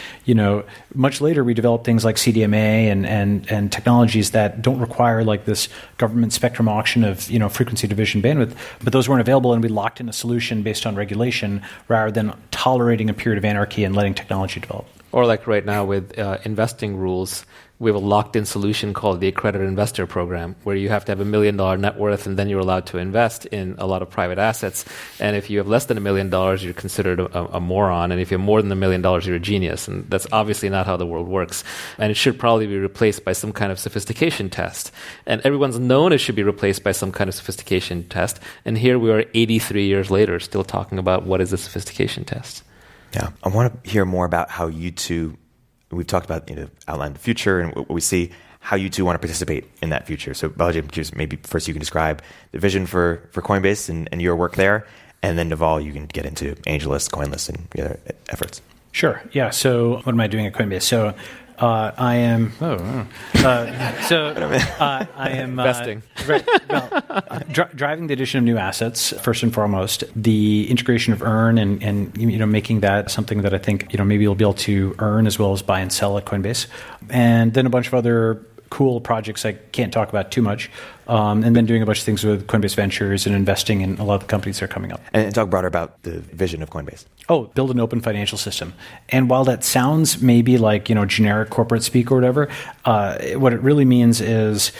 Much later we developed things like CDMA and technologies that don't require this government spectrum auction of, frequency division bandwidth, but those weren't available, and we locked in a solution based on regulation rather than tolerating a period of anarchy and letting technology develop. Or like right now with investing rules, we have a locked-in solution called the Accredited Investor Program, where you have to have $1 million net worth, and then you're allowed to invest in a lot of private assets. And if you have less than $1 million, you're considered a moron. And if you have more than $1 million, you're a genius. And that's obviously not how the world works. And it should probably be replaced by some kind of sophistication test. And everyone's known it should be replaced by some kind of sophistication test. And here we are 83 years later still talking about what is a sophistication test. Yeah, I want to hear more about how you two, we've talked about, outline the future and what we see, how you two want to participate in that future. So Balaji, maybe first you can describe the vision for Coinbase and your work there. And then Naval, you can get into AngelList, CoinList, and the other efforts. Sure. Yeah. So what am I doing at Coinbase? So I am. I am Investing. Driving the addition of new assets first and foremost. The integration of earn and making that something that I think maybe you'll be able to earn as well as buy and sell at Coinbase, and then a bunch of other cool projects I can't talk about too much, and then doing a bunch of things with Coinbase Ventures and investing in a lot of the companies that are coming up. And talk broader about the vision of Coinbase. Build an open financial system. And while that sounds maybe like generic corporate speak or whatever, what it really means is,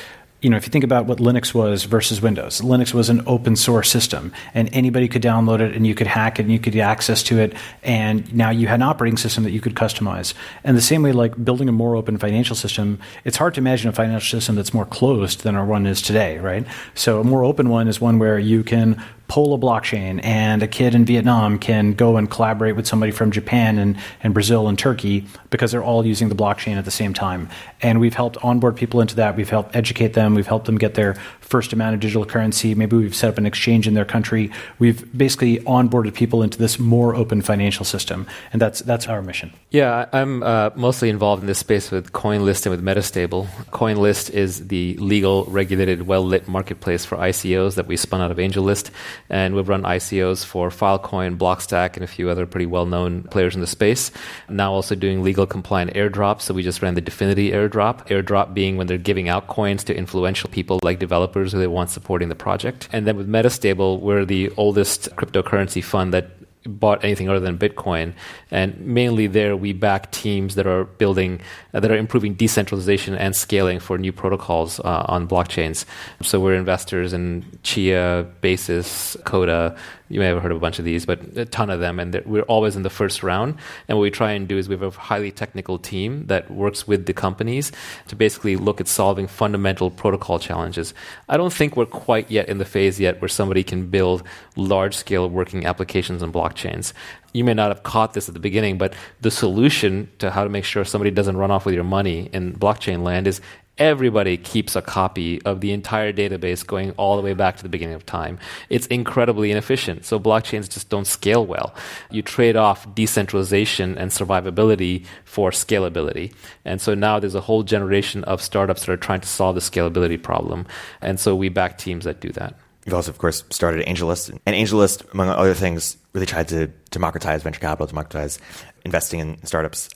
if you think about what Linux was versus Windows, Linux was an open source system, and anybody could download it, and you could hack it, and you could get access to it, and now you had an operating system that you could customize. And the same way, like building a more open financial system, it's hard to imagine a financial system that's more closed than our one is today, right? So a more open one is one where you can pull a blockchain, and a kid in Vietnam can go and collaborate with somebody from Japan and Brazil and Turkey because they're all using the blockchain at the same time. And we've helped onboard people into that. We've helped educate them. We've helped them get their first amount of digital currency. Maybe we've set up an exchange in their country. We've basically onboarded people into this more open financial system. And that's our mission. Yeah, I'm mostly involved in this space with CoinList and with Metastable. CoinList is the legal, regulated, well-lit marketplace for ICOs that we spun out of AngelList. And we've run ICOs for Filecoin, Blockstack, and a few other pretty well-known players in the space. Now also doing legal compliant airdrops. So we just ran the Definity airdrop. Airdrop being when they're giving out coins to influential people like developers who they want supporting the project. And then with Metastable, we're the oldest cryptocurrency fund that bought anything other than Bitcoin. And mainly there we back teams that are building, that are improving decentralization and scaling for new protocols on blockchains. So we're investors in Chia, Basis, Coda. You may have heard of a bunch of these, but a ton of them. And we're always in the first round. And what we try and do is we have a highly technical team that works with the companies to basically look at solving fundamental protocol challenges. I don't think we're quite yet in the phase yet where somebody can build large-scale working applications on blockchains. You may not have caught this at the beginning, but the solution to how to make sure somebody doesn't run off with your money in blockchain land is everybody keeps a copy of the entire database going all the way back to the beginning of time. It's incredibly inefficient. So blockchains just don't scale well. You trade off decentralization and survivability for scalability. And so now there's a whole generation of startups that are trying to solve the scalability problem. And so we back teams that do that. You've also, of course, started AngelList. And AngelList, among other things, really tried to democratize venture capital, democratize investing in startups.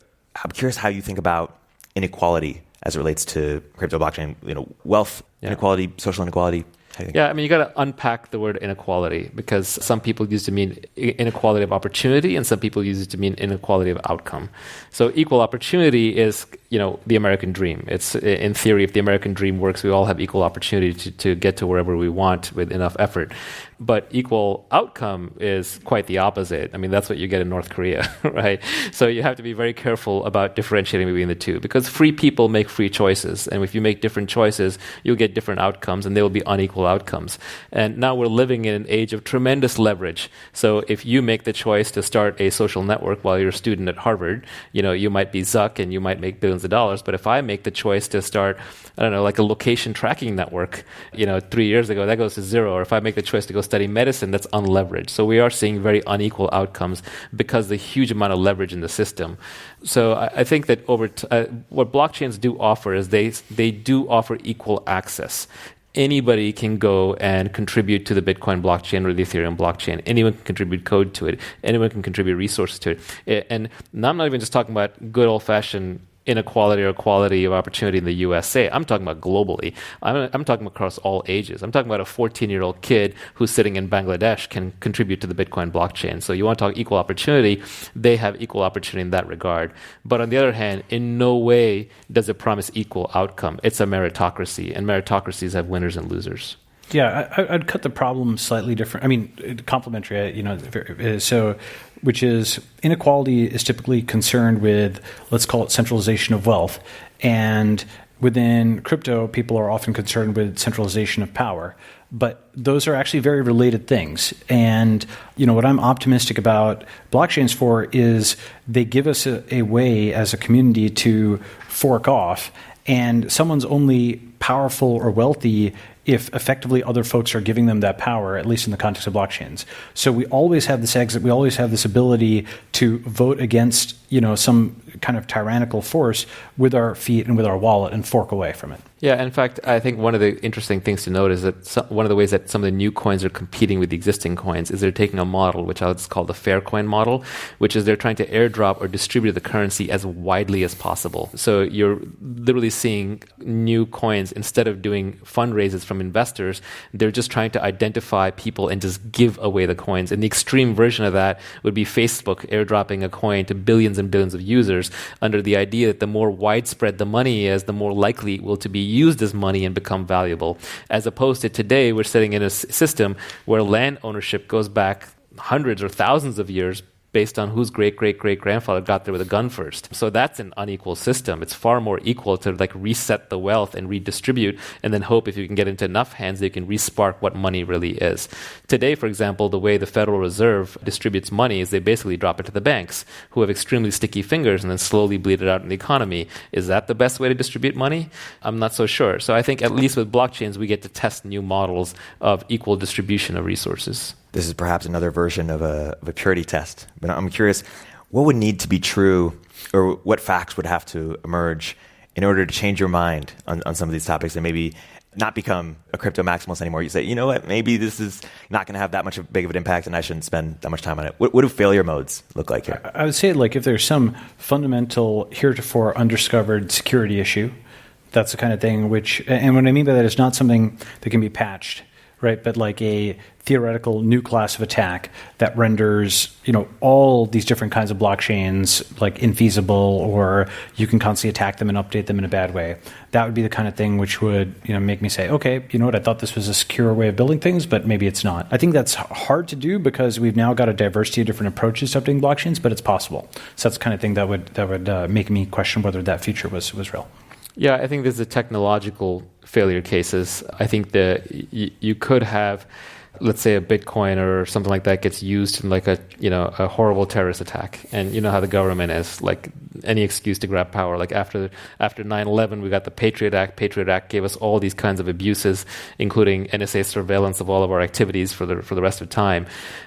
I'm curious how you think about inequality as it relates to crypto blockchain, wealth inequality, social inequality. Yeah, I mean, you got to unpack the word inequality because some people use it to mean inequality of opportunity and some people use it to mean inequality of outcome. So equal opportunity is, the American dream. It's, in theory, if the American dream works, we all have equal opportunity to get to wherever we want with enough effort. But equal outcome is quite the opposite. I mean, that's what you get in North Korea, right? So you have to be very careful about differentiating between the two because free people make free choices. And if you make different choices, you'll get different outcomes and they will be unequal outcomes. And now we're living in an age of tremendous leverage. So if you make the choice to start a social network while you're a student at Harvard, you might be Zuck and you might make billions of dollars. But if I make the choice to start, like a location tracking network, 3 years ago, that goes to zero. Or if I make the choice to go study medicine, that's unleveraged. So we are seeing very unequal outcomes because of the huge amount of leverage in the system. So I think that what blockchains do offer is they do offer equal access. Anybody can go and contribute to the Bitcoin blockchain or the Ethereum blockchain. Anyone can contribute code to it. Anyone can contribute resources to it. And I'm not even just talking about good old-fashioned inequality or equality of opportunity in the USA. I'm talking about globally. I'm talking across all ages. I'm talking about a 14-year-old kid who's sitting in Bangladesh can contribute to the Bitcoin blockchain. So you want to talk equal opportunity, they have equal opportunity in that regard. But on the other hand, in no way does it promise equal outcome. It's a meritocracy, and meritocracies have winners and losers. Yeah, I'd cut the problem slightly different. I mean, complementary, which is inequality is typically concerned with, let's call it centralization of wealth. And within crypto, people are often concerned with centralization of power. But those are actually very related things. And, what I'm optimistic about blockchains for is they give us a way as a community to fork off. And someone's only powerful or wealthy if effectively other folks are giving them that power, at least in the context of blockchains. So we always have this exit. We always have this ability to vote against, some kind of tyrannical force with our feet and with our wallet and fork away from it. Yeah, in fact, I think one of the interesting things to note is that one of the ways that some of the new coins are competing with the existing coins is they're taking a model, which I'll just call the fair coin model, which is they're trying to airdrop or distribute the currency as widely as possible. So you're literally seeing new coins, instead of doing fundraisers from investors, they're just trying to identify people and just give away the coins. And the extreme version of that would be Facebook airdropping a coin to billions and billions of users under the idea that the more widespread the money is, the more likely it will to be used as money and become valuable. As opposed to today, we're sitting in a system where land ownership goes back hundreds or thousands of years based on whose great-great-great-grandfather got there with a gun first. So that's an unequal system. It's far more equal to like reset the wealth and redistribute, and then hope if you can get into enough hands that you can respark what money really is. Today, for example, the way the Federal Reserve distributes money is they basically drop it to the banks, who have extremely sticky fingers and then slowly bleed it out in the economy. Is that the best way to distribute money? I'm not so sure. So I think at least with blockchains, we get to test new models of equal distribution of resources. This is perhaps another version of a purity test. But I'm curious, what would need to be true, or what facts would have to emerge in order to change your mind on some of these topics and maybe not become a crypto maximalist anymore? You say, you know what, maybe this is not going to have that much big of an impact and I shouldn't spend that much time on it. What do failure modes look like here? I would say, like, if there's some fundamental heretofore undiscovered security issue, that's the kind of thing which, and what I mean by that is not something that can be patched, right? But like a theoretical new class of attack that renders, all these different kinds of blockchains like infeasible, or you can constantly attack them and update them in a bad way. That would be the kind of thing which would, make me say, okay, you know what, I thought this was a secure way of building things, but maybe it's not. I think that's hard to do because we've now got a diversity of different approaches to updating blockchains, but it's possible. So that's the kind of thing that would make me question whether that feature was real. Yeah, I think there's the technological failure cases. I think that you could have, let's say, a Bitcoin or something like that gets used in like a horrible terrorist attack, and you know how the government is, like any excuse to grab power. Like after 9/11, we got the Patriot Act. Patriot Act gave us all these kinds of abuses, including NSA surveillance of all of our activities for the rest of time.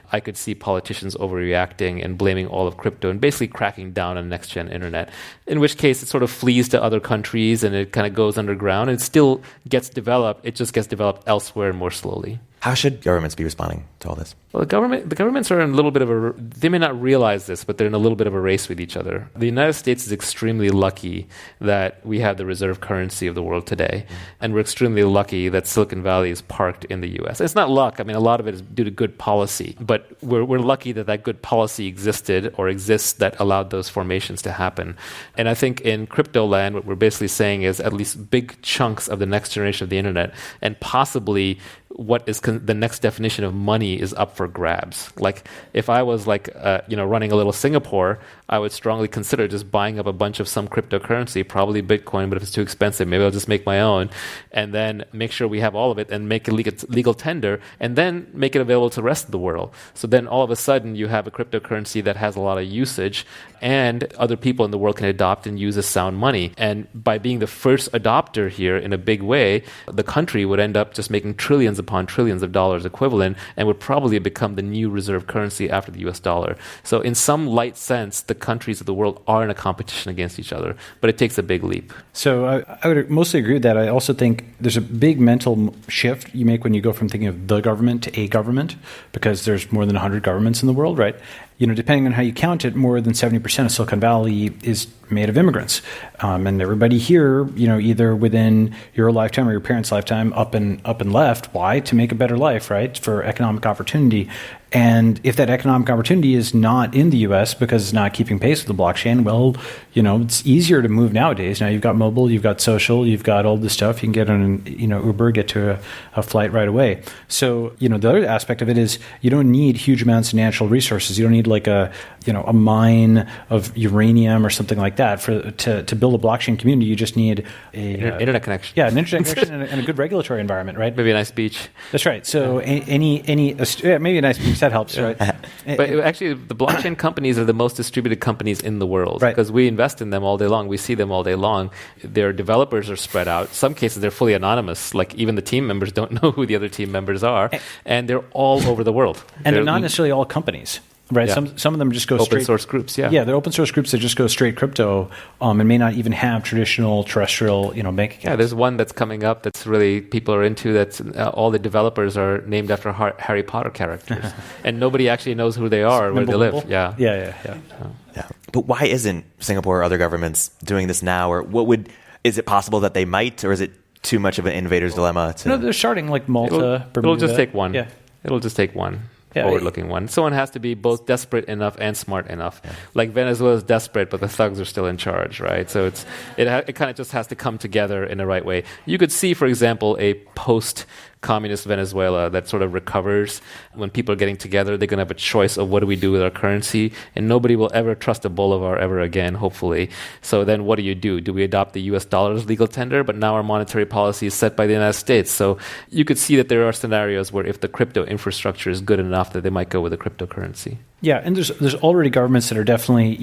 I could see politicians overreacting and blaming all of crypto and basically cracking down on next-gen internet, in which case it sort of flees to other countries and it kind of goes underground. It still gets developed. It just gets developed elsewhere and more slowly. How should governments be responding to all this? Well, the governments are in a little bit of they may not realize this, but they're in a little bit of a race with each other. The United States is extremely lucky that we have the reserve currency of the world today. And we're extremely lucky that Silicon Valley is parked in the US. It's not luck. I mean, a lot of it is due to good policy. But we're lucky that good policy existed or exists that allowed those formations to happen. And I think in crypto land, what we're basically saying is at least big chunks of the next generation of the internet, and possibly what is the next definition of money, is up for grabs. Like if I was running a little Singapore, I would strongly consider just buying up a bunch of some cryptocurrency, probably Bitcoin, but if it's too expensive, maybe I'll just make my own, and then make sure we have all of it and make it legal tender, and then make it available to the rest of the world. So then all of a sudden you have a cryptocurrency that has a lot of usage, and other people in the world can adopt and use as sound money. And by being the first adopter here in a big way, the country would end up just making trillions upon trillions of dollars equivalent, and would probably become the new reserve currency after the US dollar. So in some light sense, the countries of the world are in a competition against each other, but it takes a big leap. So I would mostly agree with that. I also think there's a big mental shift you make when you go from thinking of the government to a government, because there's more than 100 governments in the world, right? Depending on how you count it, more than 70% of Silicon Valley is made of immigrants. And everybody here, either within your lifetime or your parents' lifetime, up and left. Why? To make a better life, right? For economic opportunity. And if that economic opportunity is not in the U.S. because it's not keeping pace with the blockchain, well, it's easier to move nowadays. Now you've got mobile, you've got social, you've got all this stuff. You can get on, Uber, get to a flight right away. So, the other aspect of it is you don't need huge amounts of natural resources. You don't need like a mine of uranium or something like that to build a blockchain community. You just need internet connection. Yeah, an internet connection and a good regulatory environment, right? Maybe a nice beach. That's right. So maybe a nice beach. That helps, right? But actually, the blockchain companies are the most distributed companies in the world, right? Because we invest in them all day long. We see them all day long. Their developers are spread out. In some cases, they're fully anonymous. Like even the team members don't know who the other team members are, and they're all over the world. And they're not necessarily all companies. right? Yeah. Some of them just go open straight source groups. Yeah, Yeah, they're open source groups that just go straight crypto, and may not even have traditional terrestrial, bank accounts. Yeah, there's one that's coming up that's really people are into. That's all the developers are named after Harry Potter characters, and nobody actually knows who they are or where they live. Yeah. But why isn't Singapore or other governments doing this now? Or is it possible that they might, or is it too much of an innovator's dilemma? No, they're starting like Malta, Bermuda. It'll just take one. Yeah. It'll just take one. Forward-looking one. Someone has to be both desperate enough and smart enough. Yeah. Like Venezuela is desperate, but the thugs are still in charge, right? So it kind of just has to come together in the right way. You could see, for example, a post-communist Venezuela that sort of recovers. When people are getting together, they're going to have a choice of what do we do with our currency, and nobody will ever trust a bolivar ever again, hopefully. So then what do? Do we adopt the US dollar as legal tender? But now our monetary policy is set by the United States. So you could see that there are scenarios where if the crypto infrastructure is good enough, that they might go with a cryptocurrency. Yeah, and there's already governments that are definitely,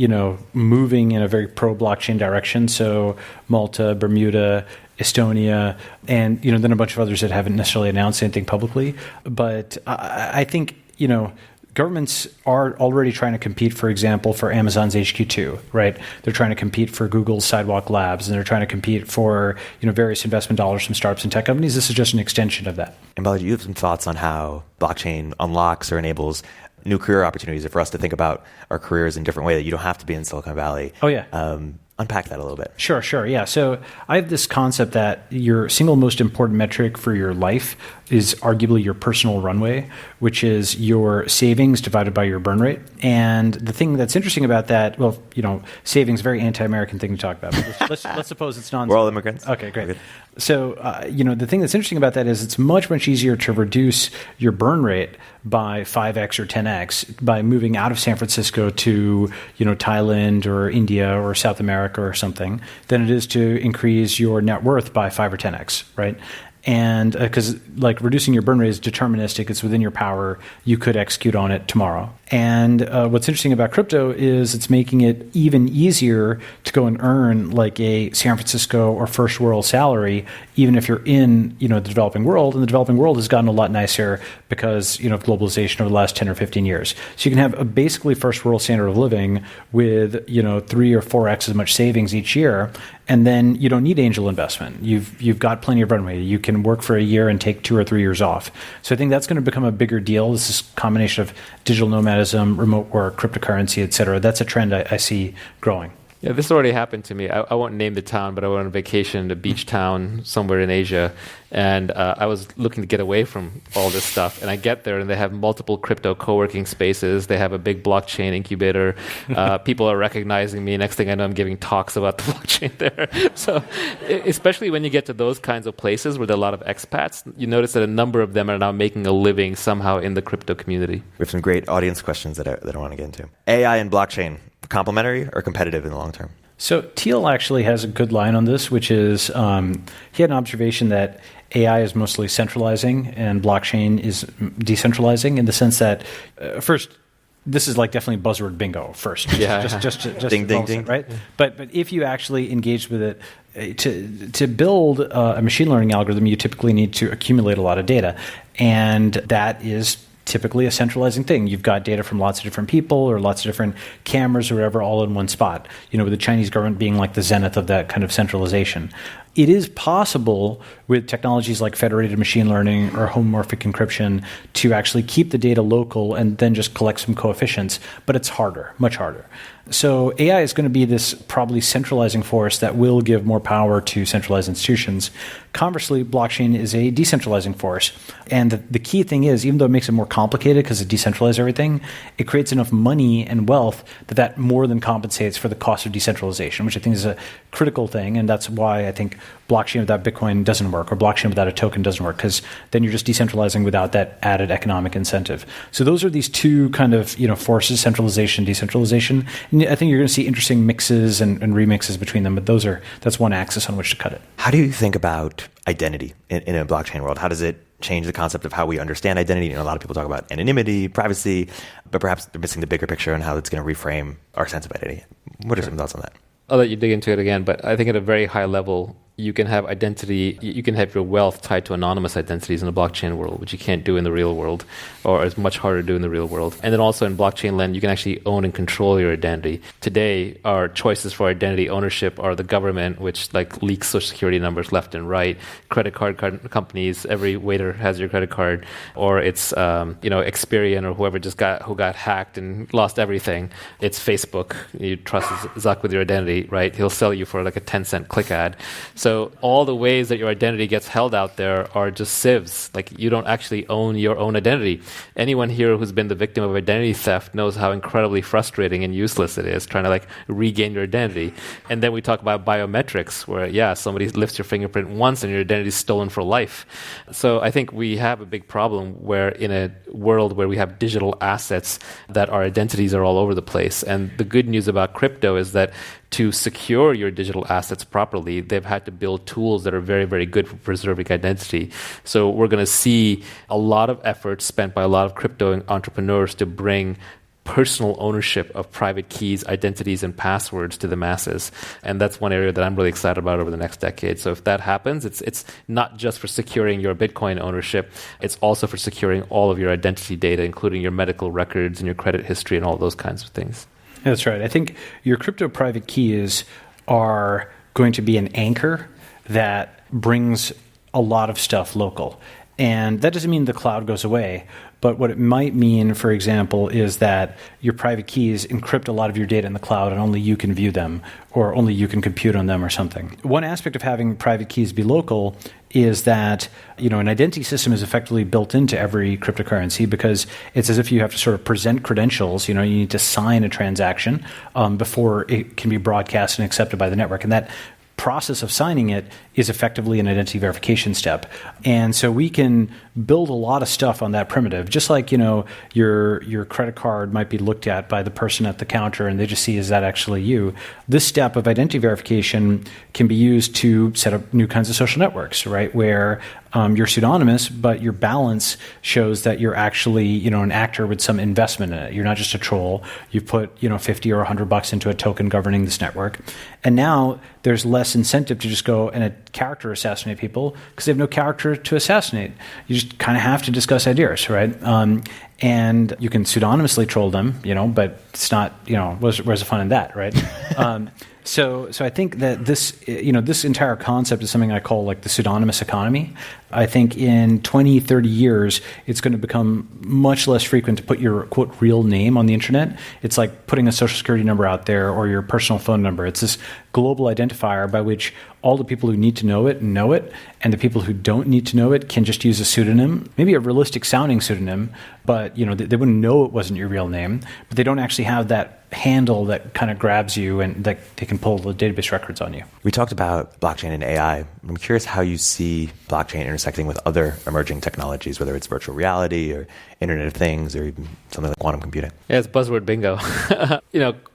moving in a very pro-blockchain direction. So Malta, Bermuda, Estonia, and, then a bunch of others that haven't necessarily announced anything publicly. But I think, governments are already trying to compete, for example, for Amazon's HQ2, right? They're trying to compete for Google's Sidewalk Labs, and they're trying to compete for, various investment dollars from startups and tech companies. This is just an extension of that. And Balaji, you have some thoughts on how blockchain unlocks or enables new career opportunities, or for us to think about our careers in a different way, that you don't have to be in Silicon Valley. Oh, yeah. Unpack that a little bit. Sure. Yeah. So I have this concept that your single most important metric for your life is arguably your personal runway, which is your savings divided by your burn rate. And the thing that's interesting about that, savings, very anti-American thing to talk about. Let's suppose it's non. We're all immigrants. Okay, great. So, the thing that's interesting about that is it's much, much easier to reduce your burn rate by 5x or 10x by moving out of San Francisco to, Thailand or India or South America or something than it is to increase your net worth by 5 or 10x, right? And because reducing your burn rate is deterministic, it's within your power. You could execute on it tomorrow. And what's interesting about crypto is it's making it even easier to go and earn like a San Francisco or first world salary, even if you're in the developing world. And the developing world has gotten a lot nicer because of globalization over the last 10 or 15 years. So you can have a basically first world standard of living with 3 or 4x as much savings each year. And then you don't need angel investment. You've got plenty of runway. You can work for a year and take 2 or 3 years off. So I think that's going to become a bigger deal. This is a combination of digital nomadism, remote work, cryptocurrency, et cetera. That's a trend I see growing. Yeah, this already happened to me. I won't name the town, but I went on vacation to a beach town somewhere in Asia, and I was looking to get away from all this stuff. And I get there, and they have multiple crypto co-working spaces. They have a big blockchain incubator. People are recognizing me. Next thing I know, I'm giving talks about the blockchain there. So, especially when you get to those kinds of places where there are a lot of expats, you notice that a number of them are now making a living somehow in the crypto community. We have some great audience questions that I want to get into. AI and blockchain, complementary or competitive in the long term? So Thiel actually has a good line on this, which is he had an observation that AI is mostly centralizing and blockchain is decentralizing, in the sense that first, this is definitely buzzword bingo first. Just ding, ding, ding. Right? But if you actually engage with it, to build a machine learning algorithm, you typically need to accumulate a lot of data, and that is typically a centralizing thing. You've got data from lots of different people or lots of different cameras or whatever all in one spot, with the Chinese government being the zenith of that kind of centralization. It is possible with technologies like federated machine learning or homomorphic encryption to actually keep the data local and then just collect some coefficients, but it's harder, much harder. So AI is going to be this probably centralizing force that will give more power to centralized institutions. Conversely, blockchain is a decentralizing force. And the key thing is, even though it makes it more complicated because it decentralizes everything, it creates enough money and wealth that more than compensates for the cost of decentralization, which I think is a critical thing. And that's why I think blockchain without Bitcoin doesn't work, or blockchain without a token doesn't work, because then you're just decentralizing without that added economic incentive. So those are these two kind of forces, centralization, decentralization. And I think you're going to see interesting mixes and remixes between them, but that's one axis on which to cut it. How do you think about identity in a blockchain world? How does it change the concept of how we understand identity? A lot of people talk about anonymity, privacy, but perhaps they're missing the bigger picture on how it's going to reframe our sense of identity. What are some thoughts on that? I'll let you dig into it again, but I think at a very high level, you can have identity, you can have your wealth tied to anonymous identities in the blockchain world, which you can't do in the real world, or it's much harder to do in the real world. And then also in blockchain land, you can actually own and control your identity. Today, our choices for identity ownership are the government, which like leaks social security numbers left and right, credit card companies, every waiter has your credit card, or it's Experian or whoever who got hacked and lost everything. It's Facebook. You trust Zuck with your identity, right? He'll sell you for like a 10-cent click ad. So all the ways that your identity gets held out there are just sieves. Like you don't actually own your own identity. Anyone here who's been the victim of identity theft knows how incredibly frustrating and useless it is trying to like regain your identity. And then we talk about biometrics where, somebody lifts your fingerprint once and your identity is stolen for life. So I think we have a big problem where in a world where we have digital assets that our identities are all over the place. And the good news about crypto is that to secure your digital assets properly, they've had to build tools that are very, very good for preserving identity. So we're going to see a lot of effort spent by a lot of crypto entrepreneurs to bring personal ownership of private keys, identities, and passwords to the masses. And that's one area that I'm really excited about over the next decade. So if that happens, it's not just for securing your Bitcoin ownership, it's also for securing all of your identity data, including your medical records and your credit history and all those kinds of things. That's right. I think your crypto private keys are going to be an anchor that brings a lot of stuff local. And that doesn't mean the cloud goes away, but what it might mean, for example, is that your private keys encrypt a lot of your data in the cloud and only you can view them or only you can compute on them or something. One aspect of having private keys be local is that, an identity system is effectively built into every cryptocurrency because it's as if you have to sort of present credentials. You need to sign a transaction before it can be broadcast and accepted by the network. And that process of signing it is effectively an identity verification step. And so we can build a lot of stuff on that primitive. Just like, your credit card might be looked at by the person at the counter and they just see, is that actually you? This step of identity verification can be used to set up new kinds of social networks, right? Where you're pseudonymous, but your balance shows that you're actually, an actor with some investment in it. You're not just a troll. You've put, 50 or $100 into a token governing this network. And now there's less incentive to just go and a character assassinate people because they have no character to assassinate. You just kind of have to discuss ideas, right? And you can pseudonymously troll them, but it's not, where's the fun in that, right? So I think that this entire concept is something I call like the pseudonymous economy. I think in 20, 30 years, it's going to become much less frequent to put your, quote, real name on the internet. It's like putting a social security number out there or your personal phone number. It's this global identifier by which all the people who need to know it, and the people who don't need to know it can just use a pseudonym, maybe a realistic sounding pseudonym, but they wouldn't know it wasn't your real name, but they don't actually have that handle that kind of grabs you and that they can pull the database records on you. We talked about blockchain and AI. I'm curious how you see blockchain intersecting with other emerging technologies, whether it's virtual reality or Internet of Things or even something like quantum computing. Yeah, it's buzzword bingo.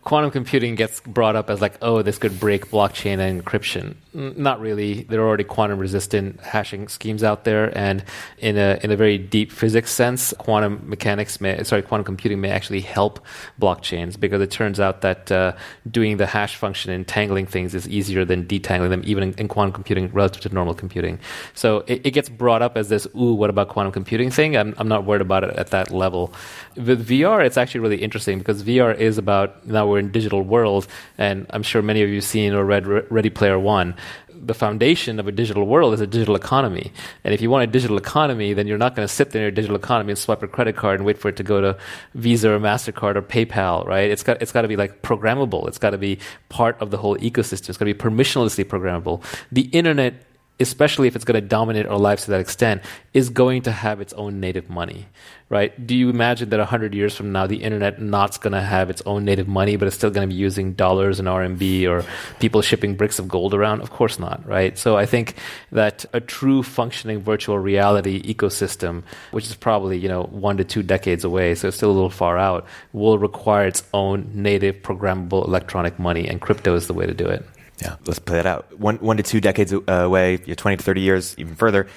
Quantum computing gets brought up as like, oh, this could break blockchain and encryption. Not really. There are already quantum-resistant hashing schemes out there, and in a very deep physics sense, quantum computing may actually help blockchains because it turns out that doing the hash function and entangling things is easier than detangling them, even in quantum computing relative to normal computing. So it gets brought up as this, what about quantum computing thing? I'm not worried about it at that level. With VR, it's actually really interesting because VR is about, now we're in digital world, and I'm sure many of you have seen or read Ready Player One. The foundation of a digital world is a digital economy. And if you want a digital economy, then you're not going to sit there in your digital economy and swipe a credit card and wait for it to go to Visa or MasterCard or PayPal, right? It's got to be like programmable. It's got to be part of the whole ecosystem. It's got to be permissionlessly programmable. The internet, especially if it's going to dominate our lives to that extent, is going to have its own native money, right? Do you imagine that 100 years from now, the internet not's going to have its own native money, but it's still going to be using dollars and RMB or people shipping bricks of gold around? Of course not, right? So I think that a true functioning virtual reality ecosystem, which is probably, 1 to 2 decades away, so it's still a little far out, will require its own native programmable electronic money, and crypto is the way to do it. Yeah, let's play it out. 1 to 2 decades away, 20 to 30 years, even further.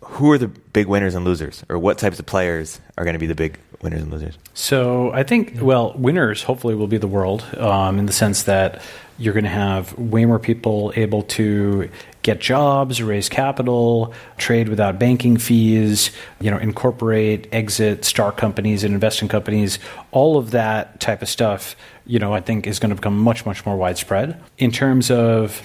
Who are the big winners and losers? Or what types of players are going to be the big winners and losers? So I think, winners hopefully will be the world in the sense that You're going to have way more people able to get jobs, raise capital, trade without banking fees, incorporate, exit, start companies and invest in companies. All of that type of stuff, I think is going to become much, much more widespread. In terms of,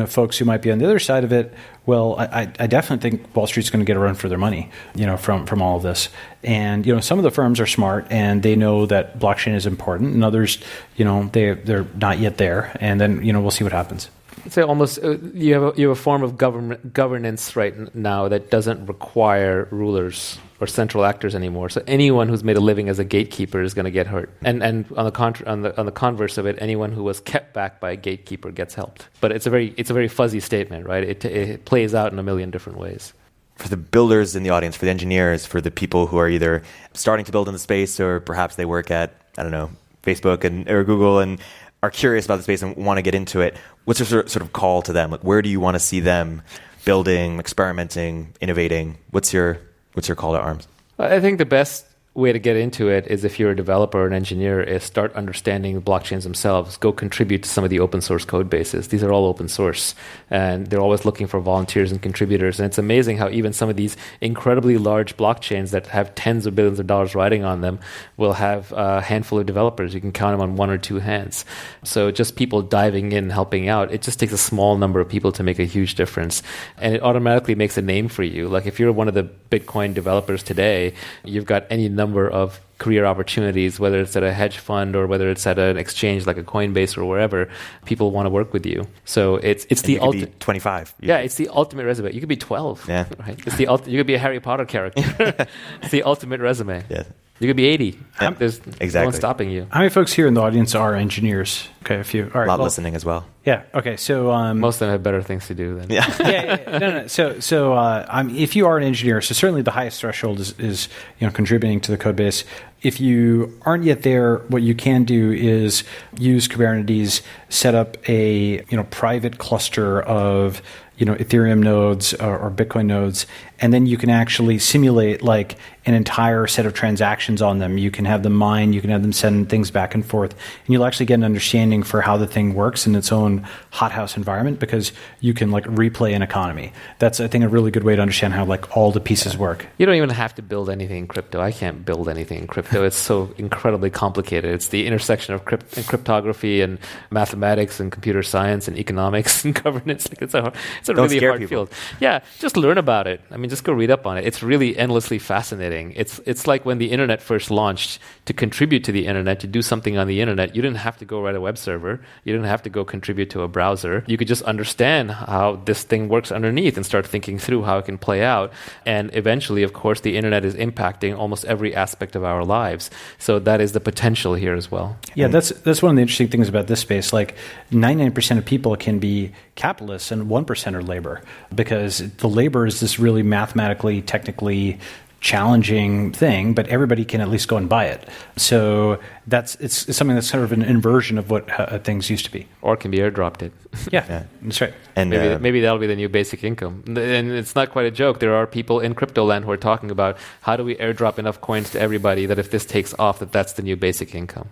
folks who might be on the other side of it, well, I definitely think Wall Street's going to get a run for their money, from all of this. And, some of the firms are smart and they know that blockchain is important, and others, they're not yet there. And then, we'll see what happens. I'd say almost you have a form of governance right now that doesn't require rulers or central actors anymore. So anyone who's made a living as a gatekeeper is going to get hurt. And on the converse of it, anyone who was kept back by a gatekeeper gets helped. But it's a very fuzzy statement, right? It plays out in a million different ways. For the builders in the audience, for the engineers, for the people who are either starting to build in the space or perhaps they work at, Facebook or Google and are curious about the space and want to get into it, what's your sort of call to them? Like, where do you want to see them building, experimenting, innovating? What's your call to arms? I think the best way to get into it is, if you're a developer or an engineer, is start understanding the blockchains themselves. Go contribute to some of the open source code bases. These are all open source, and they're always looking for volunteers and contributors. And it's amazing how even some of these incredibly large blockchains that have tens of billions of dollars riding on them will have a handful of developers. You can count them on one or two hands. So just people diving in, helping out, it just takes a small number of people to make a huge difference. And it automatically makes a name for you. Like if you're one of the Bitcoin developers today, you've got any number of career opportunities, whether it's at a hedge fund or whether it's at an exchange like a Coinbase or wherever. People want to work with you. So it's the ultimate. 25. It's the ultimate resume. You could be 12. Yeah. Right. It's you could be a Harry Potter character. It's the ultimate resume. Yeah. You could be 80. Yeah. There's no one stopping you. How many folks here in the audience are engineers? Okay, a few. All right, a lot listening as well. Yeah. Okay. So most of them have better things to do than. Yeah. No. So if you are an engineer, so certainly the highest threshold is contributing to the code base. If you aren't yet there, what you can do is use Kubernetes, set up a private cluster of Ethereum nodes or Bitcoin nodes, and then you can actually simulate like an entire set of transactions on them. You can have them mine, you can have them send things back and forth, and you'll actually get an understanding for how the thing works in its own hothouse environment, because you can like replay an economy. That's, I think, a really good way to understand how like all the pieces work. You don't even have to build anything in crypto. I can't build anything in crypto. It's so incredibly complicated. It's the intersection of cryptography and mathematics and computer science and economics and governance. It's a really hard field. Yeah, just learn about it. I mean, just go read up on it. It's really endlessly fascinating. It's like when the internet first launched. To contribute to the internet, to do something on the internet, you didn't have to go write a web server. You didn't have to go contribute to a browser. You could just understand how this thing works underneath and start thinking through how it can play out. And eventually, of course, the internet is impacting almost every aspect of our lives. So that is the potential here as well. Yeah, that's one of the interesting things about this space. Like 99% of people can be capitalists and 1% are labor, because the labor is this really mathematically, technically challenging thing, but everybody can at least go and buy it. So it's something that's sort of an inversion of what things used to be. Or it can be airdropped it. Yeah, that's right. And maybe that'll be the new basic income. And it's not quite a joke. There are people in crypto land who are talking about how do we airdrop enough coins to everybody that if this takes off, that's the new basic income.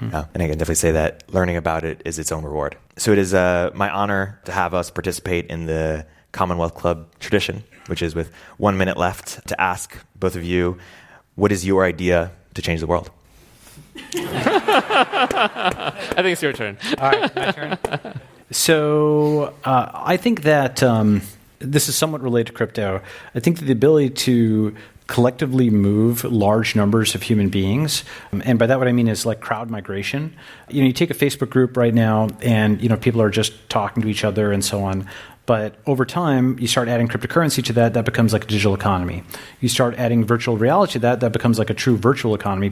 And I can definitely say that learning about it is its own reward. So it is my honor to have us participate in the Commonwealth Club tradition, which is with 1 minute left, to ask both of you, what is your idea to change the world? I think it's your turn. All right, my turn. So I think that this is somewhat related to crypto. I think that the ability to collectively move large numbers of human beings, and by that what I mean is like crowd migration. You take a Facebook group right now, and people are just talking to each other and so on. But over time, you start adding cryptocurrency to that becomes like a digital economy. You start adding virtual reality to that becomes like a true virtual economy.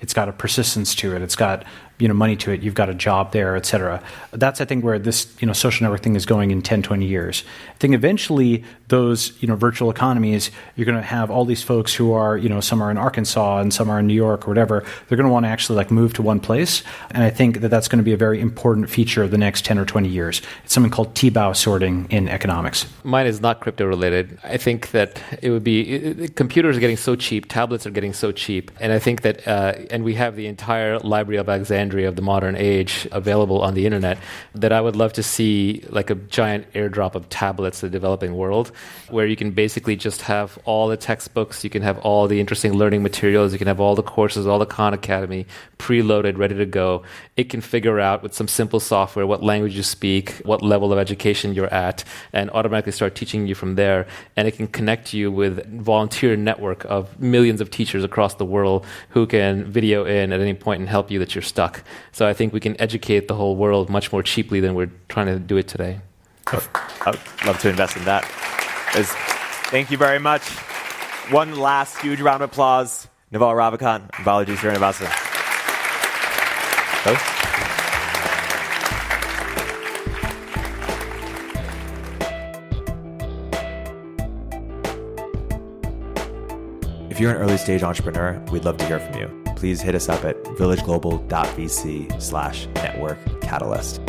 It's got a persistence to it. It's got money to it. You've got a job there, et cetera. That's, I think, where this social network thing is going in 10, 20 years. I think eventually those virtual economies, you're going to have all these folks who are, some are in Arkansas and some are in New York or whatever. They're going to want to actually like move to one place. And I think that that's going to be a very important feature of the next 10 or 20 years. It's something called T-bow sorting in economics? Mine is not crypto related. I think that it would be, computers are getting so cheap, tablets are getting so cheap, and I think that, and we have the entire Library of Alexandria of the modern age available on the internet, that I would love to see like a giant airdrop of tablets to the developing world, where you can basically just have all the textbooks, you can have all the interesting learning materials, you can have all the courses, all the Khan Academy preloaded, ready to go. It can figure out with some simple software what language you speak, what level of education you're at, and automatically start teaching you from there. And it can connect you with a volunteer network of millions of teachers across the world who can video in at any point and help you that you're stuck. So I think we can educate the whole world much more cheaply than we're trying to do it today. I'd love to invest in that. Thank you very much. One last huge round of applause. Naval Ravikant, Balaji Srinivasan. Oh. If you're an early stage entrepreneur, we'd love to hear from you. Please hit us up at villageglobal.vc/network catalyst.